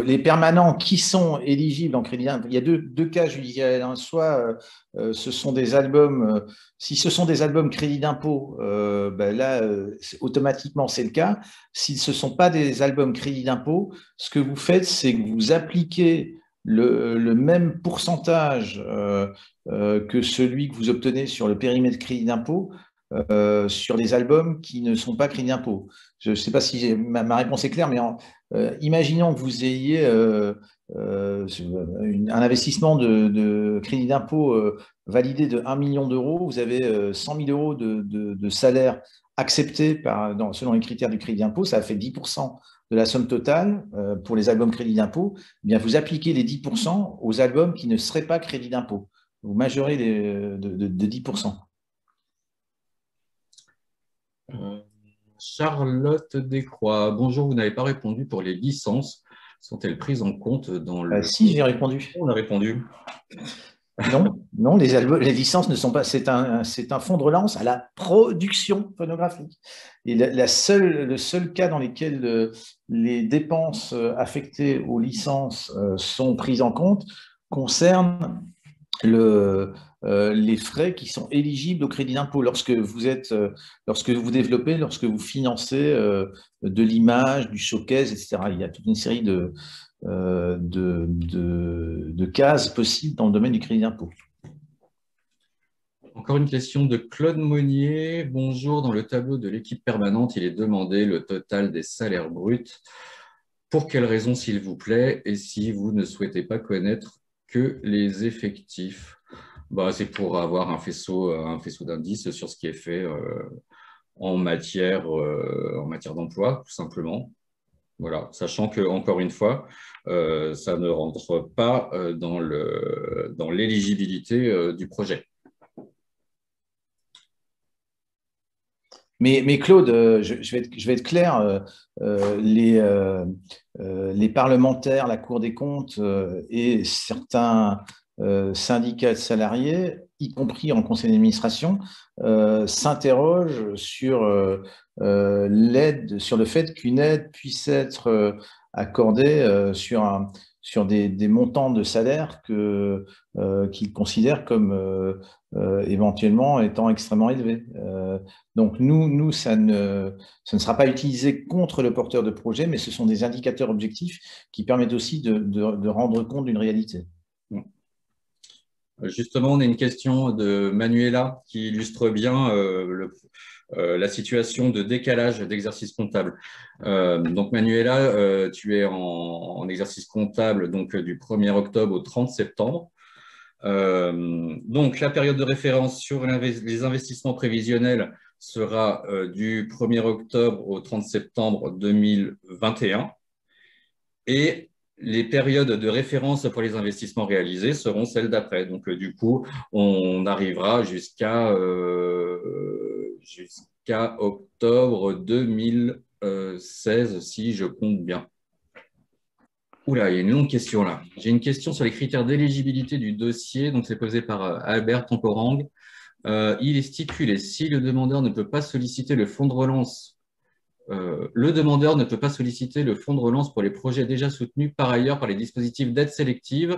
les permanents qui sont éligibles en crédit d'impôt, il y a deux cas judiciaires, hein. Soit ce sont des albums, si ce sont des albums crédit d'impôt, ben là, automatiquement, c'est le cas. Si ce ne sont pas des albums crédit d'impôt, ce que vous faites, c'est que vous appliquez le même pourcentage que celui que vous obtenez sur le périmètre crédit d'impôt sur les albums qui ne sont pas crédit d'impôt. Je ne sais pas si ma réponse est claire, mais imaginons que vous ayez un investissement de crédit d'impôt validé de 1 million d'euros, vous avez 100 000 euros de salaire accepté selon les critères du crédit d'impôt, ça fait 10% de la somme totale pour les albums crédit d'impôt. Eh bien, vous appliquez les 10% aux albums qui ne seraient pas crédit d'impôt. Vous majorez de 10%. Charlotte Descroix, bonjour, vous n'avez pas répondu pour les licences. Sont-elles prises en compte dans le… Si, j'ai répondu. On a répondu. Non, les licences ne sont pas. C'est un fonds de relance à la production phonographique. Et le seul cas dans lequel les dépenses affectées aux licences sont prises en compte concerne les frais qui sont éligibles au crédit d'impôt lorsque vous développez, lorsque vous financez de l'image, du showcase, etc. Il y a toute une série de cases possibles dans le domaine du crédit d'impôt. Encore une question de Claude Monnier. Bonjour, dans le tableau de l'équipe permanente, il est demandé le total des salaires bruts. Pour quelle raison, s'il vous plaît, et si vous ne souhaitez pas connaître que les effectifs? C'est pour avoir un faisceau d'indices sur ce qui est fait en matière d'emploi, tout simplement. Voilà, sachant que, encore une fois, ça ne rentre pas dans l'éligibilité du projet. Mais Claude, je vais être clair, les parlementaires, la Cour des comptes et certains syndicats de salariés, y compris en conseil d'administration, s'interrogent sur le fait qu'une aide puisse être accordée sur des montants de salaire qu'ils considèrent comme éventuellement étant extrêmement élevés. Donc ça ne sera pas utilisé contre le porteur de projet, mais ce sont des indicateurs objectifs qui permettent aussi de rendre compte d'une réalité. Justement, on a une question de Manuela qui illustre bien la situation de décalage d'exercice comptable. Donc Manuela, tu es en exercice comptable donc, du 1er octobre au 30 septembre. Donc la période de référence sur les investissements prévisionnels sera du 1er octobre au 30 septembre 2021. Et les périodes de référence pour les investissements réalisés seront celles d'après. Donc, du coup, on arrivera jusqu'à octobre 2016, si je compte bien. Oula, il y a une longue question là. J'ai une question sur les critères d'éligibilité du dossier. Donc, c'est posé par Albert Temporang. Il est stipulé, si le demandeur ne peut pas solliciter le fonds de relance, le demandeur ne peut pas solliciter le fonds de relance pour les projets déjà soutenus par ailleurs par les dispositifs d'aide sélective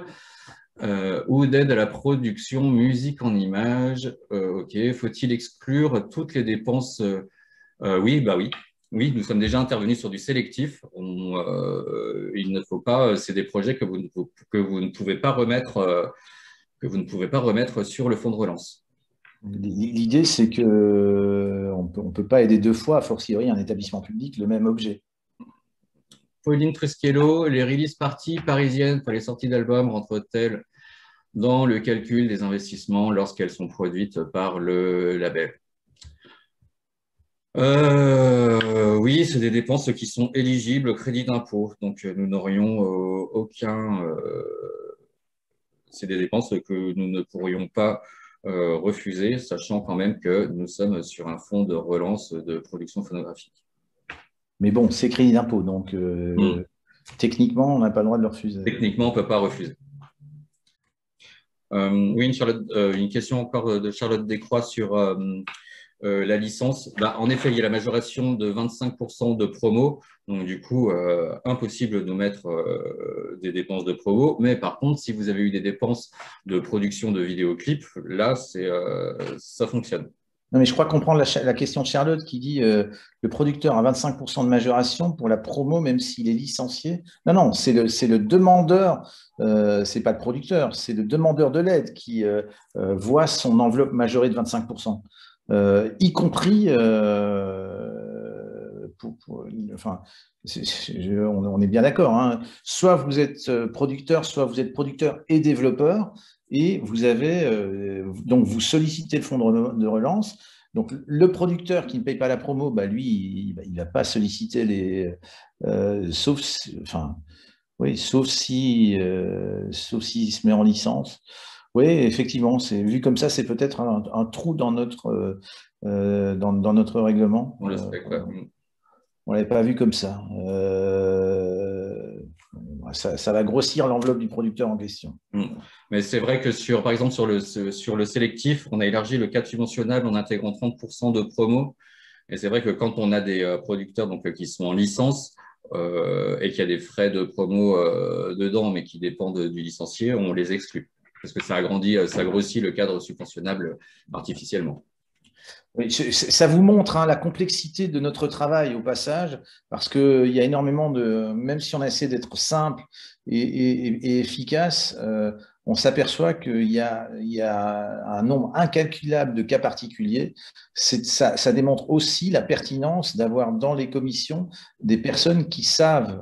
ou d'aide à la production musique en images. OK, faut-il exclure toutes les dépenses Oui, bah oui. Oui, nous sommes déjà intervenus sur du sélectif. Il ne faut pas, c'est des projets que vous ne pouvez pas remettre, sur le fonds de relance. L'idée, c'est qu'on ne peut pas aider deux fois, a fortiori un établissement public, le même objet. Pauline Trusquello, les release parties parisiennes pour les sorties d'albums rentrent-elles dans le calcul des investissements lorsqu'elles sont produites par le label? Oui, c'est des dépenses qui sont éligibles au crédit d'impôt. Donc, nous n'aurions aucun... c'est des dépenses que nous ne pourrions pas refuser, sachant quand même que nous sommes sur un fonds de relance de production phonographique. Mais bon, c'est crédit d'impôt, donc techniquement, on n'a pas le droit de le refuser. Techniquement, on ne peut pas refuser. Oui, une question encore de Charlotte Descroix sur la licence. Bah, en effet, il y a la majoration de 25% de promo. Donc, du coup, impossible de mettre des dépenses de promo. Mais par contre, si vous avez eu des dépenses de production de vidéoclips, là, ça fonctionne. Non, mais je crois comprendre la question de Charlotte qui dit le producteur a 25% de majoration pour la promo, même s'il est licencié. Non, non, c'est le demandeur, c'est pas le producteur, c'est le demandeur de l'aide qui voit son enveloppe majorée de 25%, y compris, enfin, on est bien d'accord, hein. Soit vous êtes producteur, soit vous êtes producteur et développeur. Et vous avez, donc vous sollicitez le fonds de relance. Donc le producteur qui ne paye pas la promo, bah, lui, il ne va pas solliciter sauf s'il se met en licence. Oui, effectivement, vu comme ça, c'est peut-être un trou dans notre règlement. On le sait, quoi. On ne l'avait pas vu comme ça. Ça va grossir l'enveloppe du producteur en question. Mais c'est vrai que par exemple, sur le sélectif, on a élargi le cadre subventionnable en intégrant 30% de promo. Et c'est vrai que quand on a des producteurs donc, qui sont en licence et qu'il y a des frais de promo dedans, mais qui dépendent du licencié, on les exclut. Parce que ça grossit le cadre subventionnable artificiellement. Oui, ça vous montre hein, la complexité de notre travail au passage, parce qu'il y a énormément même si on essaie d'être simple et efficace, on s'aperçoit qu'il y a un nombre incalculable de cas particuliers. Ça démontre aussi la pertinence d'avoir dans les commissions des personnes qui savent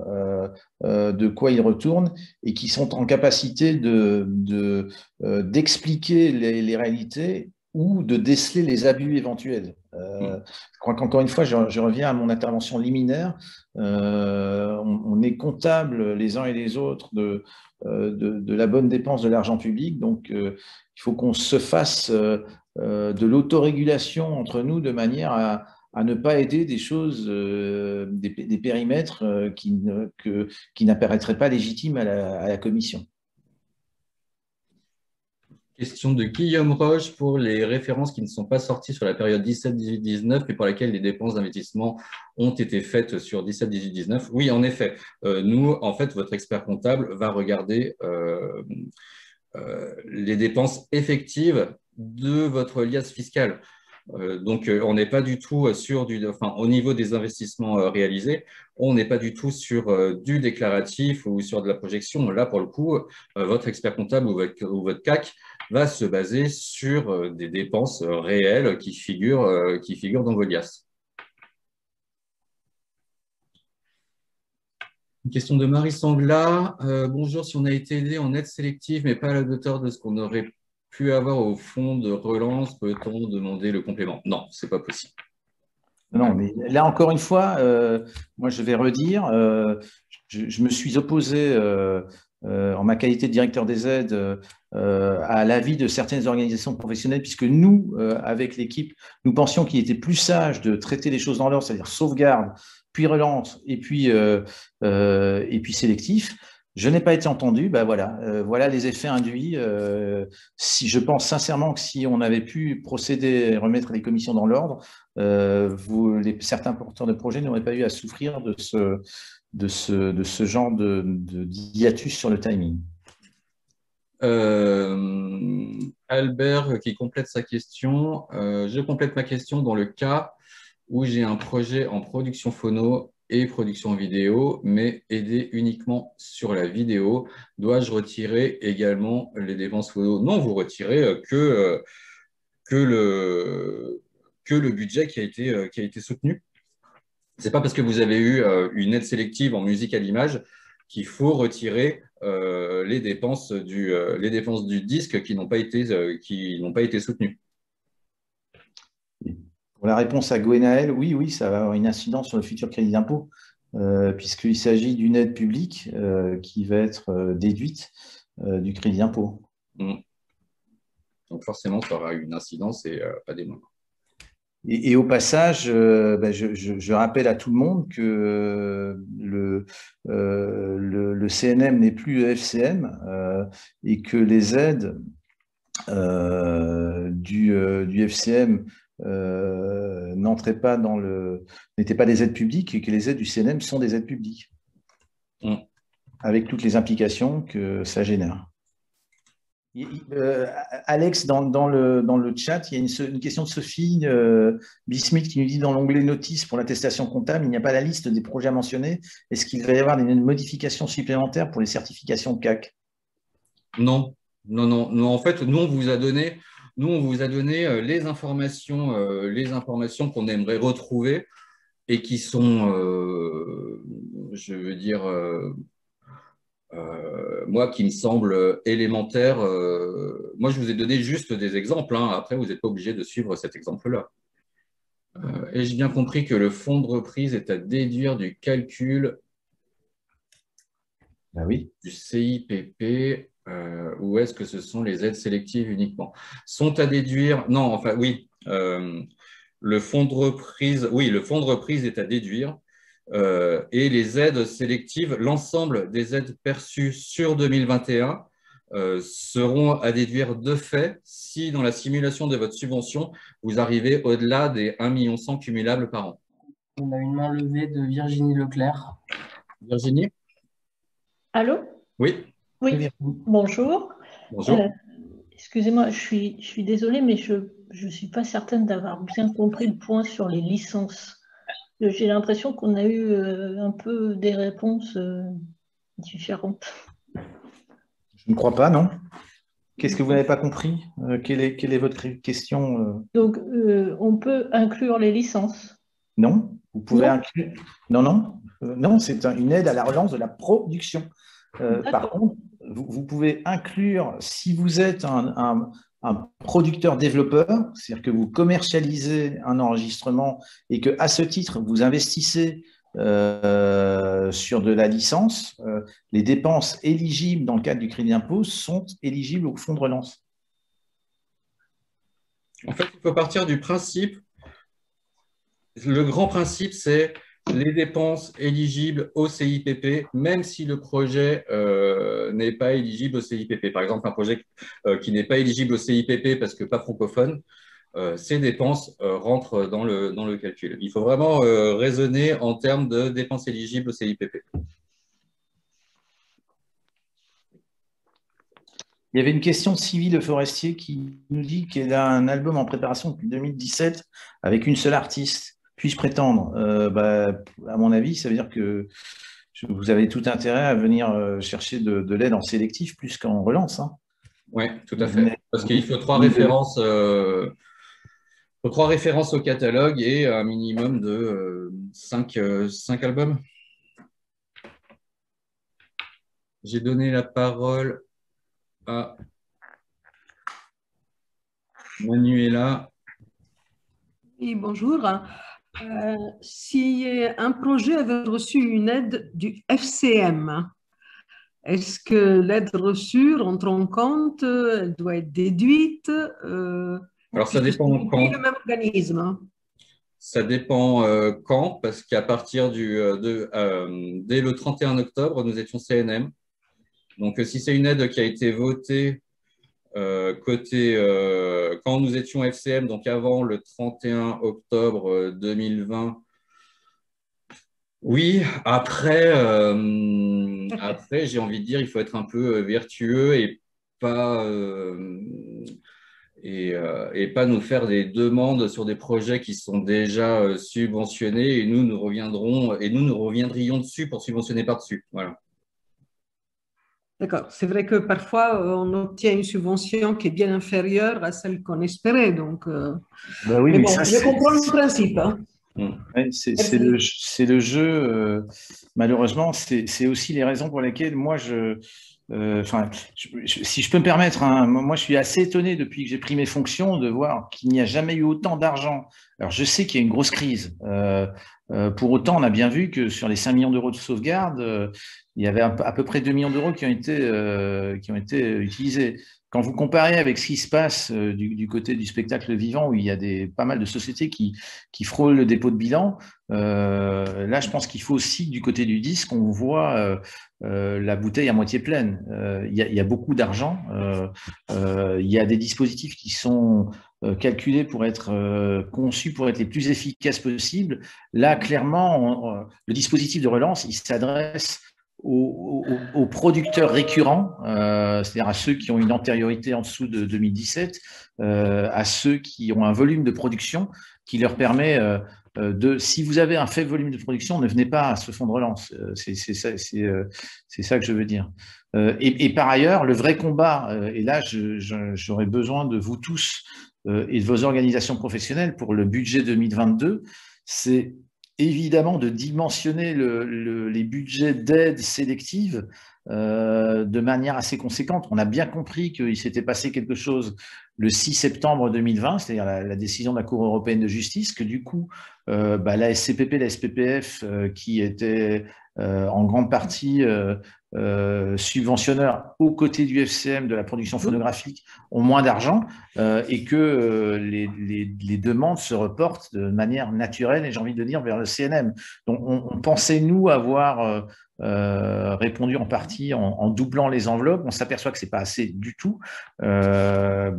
de quoi ils retournent et qui sont en capacité d'expliquer les réalités ou de déceler les abus éventuels. Je crois qu'encore une fois, je reviens à mon intervention liminaire. On est comptable les uns et les autres de la bonne dépense de l'argent public. Donc, il faut qu'on se fasse de l'autorégulation entre nous de manière à ne pas aider des choses, des périmètres qui n'apparaîtraient pas légitimes à la commission. Question de Guillaume Roche pour les références qui ne sont pas sorties sur la période 17, 18, 19 et pour laquelle les dépenses d'investissement ont été faites sur 17, 18, 19. Oui, en effet. Nous, en fait, votre expert comptable va regarder les dépenses effectives de votre liasse fiscale. Donc, on n'est pas du tout au niveau des investissements réalisés, on n'est pas du tout sur du déclaratif ou sur de la projection. Là, pour le coup, votre expert comptable ou votre CAC va se baser sur des dépenses réelles qui figurent dans vos liasses. Une question de Marie Sangla. Bonjour, si on a été aidé en aide sélective, mais pas à la hauteur de ce qu'on aurait pu avoir au fonds de relance, peut-on demander le complément? Non, ce n'est pas possible. Non, mais là, encore une fois, moi, je vais redire, je me suis opposé en ma qualité de directeur des aides à l'avis de certaines organisations professionnelles, puisque nous, avec l'équipe, nous pensions qu'il était plus sage de traiter les choses dans l'ordre, c'est-à-dire sauvegarde, puis relance, et puis sélectif. Je n'ai pas été entendu, ben voilà, voilà les effets induits. Si je pense sincèrement que si on avait pu procéder et remettre les commissions dans l'ordre, certains porteurs de projets n'auraient pas eu à souffrir de ce genre de hiatus sur le timing. Albert qui complète sa question. Je complète ma question dans le cas où j'ai un projet en production phono et production vidéo, mais aidé uniquement sur la vidéo. Dois-je retirer également les dépenses phono? Non, vous retirez que le budget qui a été soutenu. Ce n'est pas parce que vous avez eu une aide sélective en musique à l'image qu'il faut retirer les dépenses du disque qui n'ont pas été soutenues. Pour la réponse à Gwenaël, oui, ça va avoir une incidence sur le futur crédit d'impôt, puisqu'il s'agit d'une aide publique qui va être déduite du crédit d'impôt. Donc forcément, ça aura une incidence et pas des moindres. Et au passage, je rappelle à tout le monde que le CNM n'est plus FCM et que les aides du FCM n'étaient pas des aides publiques et que les aides du CNM sont des aides publiques, avec toutes les implications que ça génère. Alex, dans le chat, il y a une question de Sophie Bismuth qui nous dit dans l'onglet notice pour l'attestation comptable, il n'y a pas la liste des projets à mentionner. Est-ce qu'il va y avoir des modifications supplémentaires pour les certifications CAC? Non. En fait, nous, on vous a donné les informations qu'on aimerait retrouver et qui sont, je veux dire, moi, qui me semble élémentaire. Moi, je vous ai donné juste des exemples. Après, vous n'êtes pas obligé de suivre cet exemple-là. Ai-je bien compris que le fonds de reprise est à déduire du calcul du CIPP ou est-ce que ce sont les aides sélectives uniquement? Sont à déduire? Non, enfin, oui. Le fonds de reprise, oui, le fonds de reprise est à déduire. Et les aides sélectives, l'ensemble des aides perçues sur 2021 seront à déduire de fait si dans la simulation de votre subvention, vous arrivez au-delà des 1,1 million cumulables par an. On a une main levée de Virginie Leclerc. Virginie? Allô? Oui. Oui, bonjour. Bonjour. Excusez-moi, je suis désolée, mais je ne suis pas certaine d'avoir bien compris le point sur les licences. J'ai l'impression qu'on a eu un peu des réponses différentes. Je ne crois pas, non. Qu'est-ce que vous n'avez pas compris? Quelle est votre question? Donc, on peut inclure les licences? Non, vous pouvez inclure. Non, c'est une aide à la relance de la production. Par contre, vous pouvez inclure, si vous êtes un producteur-développeur, c'est-à-dire que vous commercialisez un enregistrement et qu'à ce titre, vous investissez sur de la licence, les dépenses éligibles dans le cadre du crédit d'impôt sont éligibles au fonds de relance. En fait, il faut partir du principe Le grand principe, c'est les dépenses éligibles au CIPP, même si le projet n'est pas éligible au CIPP. Par exemple, un projet qui n'est pas éligible au CIPP parce que pas francophone, ces dépenses rentrent dans le calcul. Il faut vraiment raisonner en termes de dépenses éligibles au CIPP. Il y avait une question de Sylvie Le Forestier qui nous dit qu'elle a un album en préparation depuis 2017 avec une seule artiste. Puis-je prétendre à mon avis, ça veut dire que vous avez tout intérêt à venir chercher de l'aide en sélectif plus qu'en relance. Hein. Oui, tout à fait. Parce qu'il faut trois références au catalogue et un minimum de 5 albums. J'ai donné la parole à Manuela. Oui, bonjour. Si un projet avait reçu une aide du FCM, est-ce que l'aide reçue rentre en compte? Elle doit être déduite? Alors, ça dépend quand. Le même organisme. Ça dépend quand, parce qu'à partir dès le 31 octobre, nous étions CNM. Donc, si c'est une aide qui a été votée quand nous étions FCM, donc avant le 31 octobre 2020, oui, après, j'ai envie de dire, il faut être un peu vertueux et pas nous faire des demandes sur des projets qui sont déjà subventionnés et nous reviendrions dessus pour subventionner par-dessus. Voilà. D'accord. C'est vrai que parfois, on obtient une subvention qui est bien inférieure à celle qu'on espérait. Donc, oui, mais ça, je comprends le principe. Hein. Ouais, c'est le jeu. Malheureusement, c'est aussi les raisons pour lesquelles moi, si je peux me permettre, hein, moi, je suis assez étonné depuis que j'ai pris mes fonctions de voir qu'il n'y a jamais eu autant d'argent. Alors, je sais qu'il y a une grosse crise. Pour autant, on a bien vu que sur les 5 millions d'euros de sauvegarde, il y avait à peu près 2 millions d'euros qui ont été utilisés. Quand vous comparez avec ce qui se passe du côté du spectacle vivant, où il y a pas mal de sociétés qui frôlent le dépôt de bilan, là, je pense qu'il faut aussi, du côté du disque, on voit la bouteille à moitié pleine. Il y a beaucoup d'argent. Il y a des dispositifs qui sont calculés pour être conçus pour être les plus efficaces possibles. Là, clairement, le dispositif de relance, il s'adresse aux producteurs récurrents, c'est-à-dire à ceux qui ont une antériorité en dessous de 2017, à ceux qui ont un volume de production qui leur permet si vous avez un faible volume de production, ne venez pas à ce fonds de relance. C'est ça que je veux dire. Et par ailleurs, le vrai combat, et là j'aurais besoin de vous tous et de vos organisations professionnelles pour le budget 2022, c'est évidemment de dimensionner les budgets d'aide sélective de manière assez conséquente. On a bien compris qu'il s'était passé quelque chose le 6 septembre 2020, c'est-à-dire la décision de la Cour européenne de justice, que du coup, la SCPP, la SPPF, qui étaient en grande partie subventionneurs aux côtés du FCM de la production phonographique, ont moins d'argent et que les demandes se reportent de manière naturelle, et j'ai envie de dire, vers le CNM. Donc, on pensait, nous, avoir répondu en partie en doublant les enveloppes. On s'aperçoit que c'est pas assez du tout. Moi,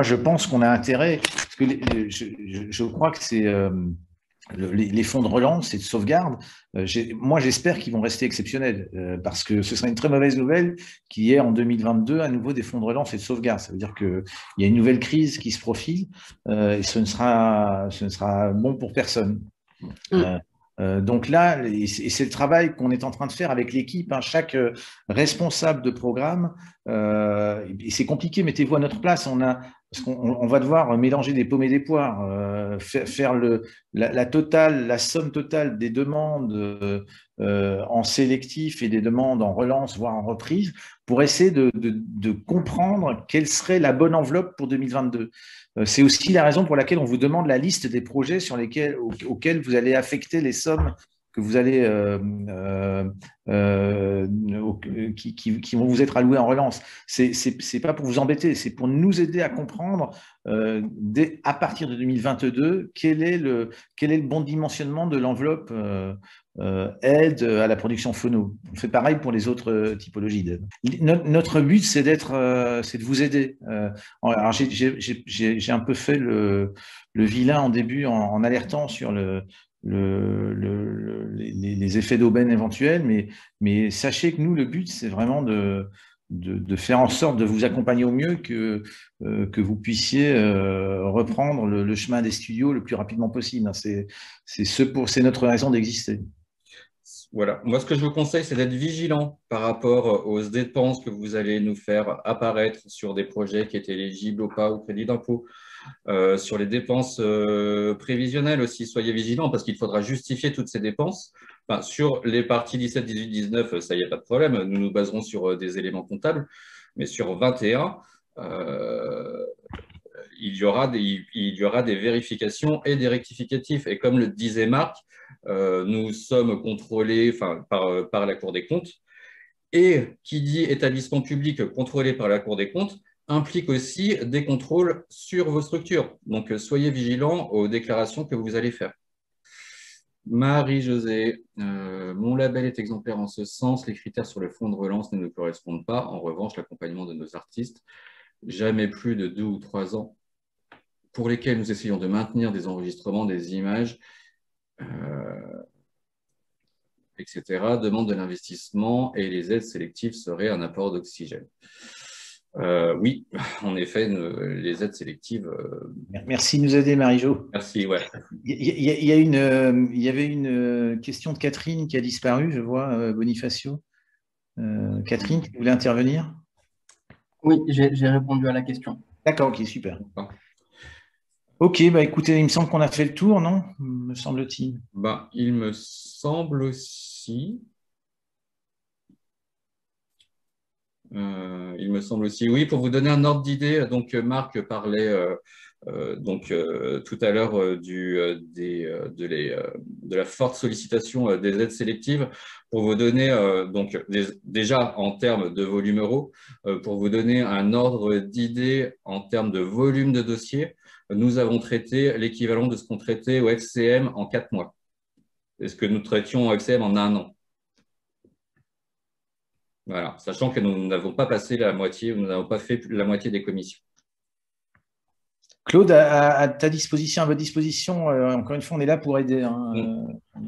je pense qu'on a intérêt, parce que je crois que c'est les fonds de relance et de sauvegarde. Moi, j'espère qu'ils vont rester exceptionnels parce que ce serait une très mauvaise nouvelle qu'il y ait en 2022 à nouveau des fonds de relance et de sauvegarde. Ça veut dire qu'il y a une nouvelle crise qui se profile et ce ne sera bon pour personne. Donc là, et c'est le travail qu'on est en train de faire avec l'équipe, hein, chaque responsable de programme, et c'est compliqué, mettez-vous à notre place, parce qu'on va devoir mélanger des pommes et des poires, faire la somme totale des demandes en sélectif et des demandes en relance, voire en reprise, pour essayer de comprendre quelle serait la bonne enveloppe pour 2022. C'est aussi la raison pour laquelle on vous demande la liste des projets auxquels vous allez affecter les sommes que vous allez, qui vont vous être alloués en relance. C'est pas pour vous embêter, c'est pour nous aider à comprendre à partir de 2022 quel est le bon dimensionnement de l'enveloppe aide à la production phono. On fait pareil pour les autres typologies d'aide. Notre but, c'est de vous aider. Alors j'ai un peu fait le vilain en début en alertant sur les effets d'aubaine éventuels, mais sachez que nous, le but, c'est vraiment de faire en sorte de vous accompagner au mieux, que vous puissiez reprendre le chemin des studios le plus rapidement possible. C'est notre raison d'exister. Voilà. Moi, ce que je vous conseille, c'est d'être vigilant par rapport aux dépenses que vous allez nous faire apparaître sur des projets qui étaient éligibles ou pas au crédit d'impôt. Sur les dépenses prévisionnelles aussi, soyez vigilants parce qu'il faudra justifier toutes ces dépenses. Enfin, sur les parties 17, 18, 19, ça y a pas de problème. Nous nous baserons sur des éléments comptables. Mais sur 21, il y aura des vérifications et des rectificatifs. Et comme le disait Marc, nous sommes contrôlés par la Cour des comptes. Et qui dit établissement public contrôlé par la Cour des comptes implique aussi des contrôles sur vos structures. Donc, soyez vigilants aux déclarations que vous allez faire. Marie-Josée, mon label est exemplaire en ce sens. Les critères sur le fonds de relance ne nous correspondent pas. En revanche, l'accompagnement de nos artistes, jamais plus de 2 ou 3 ans, pour lesquels nous essayons de maintenir des enregistrements, des images, etc., demandent de l'investissement et les aides sélectives seraient un apport d'oxygène. Oui, en effet, les aides sélectives. Merci de nous aider, Marie-Jo. Merci, ouais. Il y avait une question de Catherine qui a disparu, je vois, Bonifacio. Catherine, tu voulais intervenir? Oui, j'ai répondu à la question. D'accord, ok, super. Ok, bah écoutez, il me semble qu'on a fait le tour, non? Me semble-t-il. Bah, il me semble aussi. Il me semble aussi. Oui, pour vous donner un ordre d'idée, donc Marc parlait tout à l'heure de la forte sollicitation des aides sélectives. Pour vous donner, déjà en termes de volume euro, pour vous donner un ordre d'idée en termes de volume de dossiers, nous avons traité l'équivalent de ce qu'on traitait au FCM en 4 mois. Et ce que nous traitions au FCM en 1 an. Voilà, sachant que nous n'avons pas passé la moitié, nous n'avons pas fait la moitié des commissions. Claude, à ta disposition, à votre disposition, encore une fois, on est là pour aider, hein,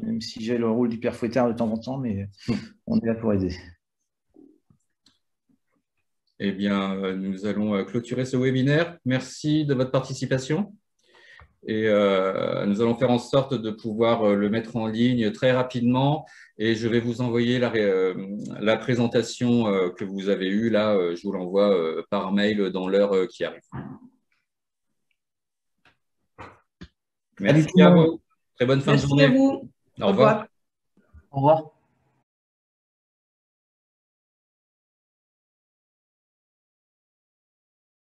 même si j'ai le rôle du père fouettard de temps en temps, mais on est là pour aider. Eh bien, nous allons clôturer ce webinaire. Merci de votre participation. Et nous allons faire en sorte de pouvoir le mettre en ligne très rapidement. Et je vais vous envoyer la présentation que vous avez eue. Là, je vous l'envoie par mail dans l'heure qui arrive. Merci à vous. Très bonne fin de journée. Merci à vous. Au revoir. Au revoir.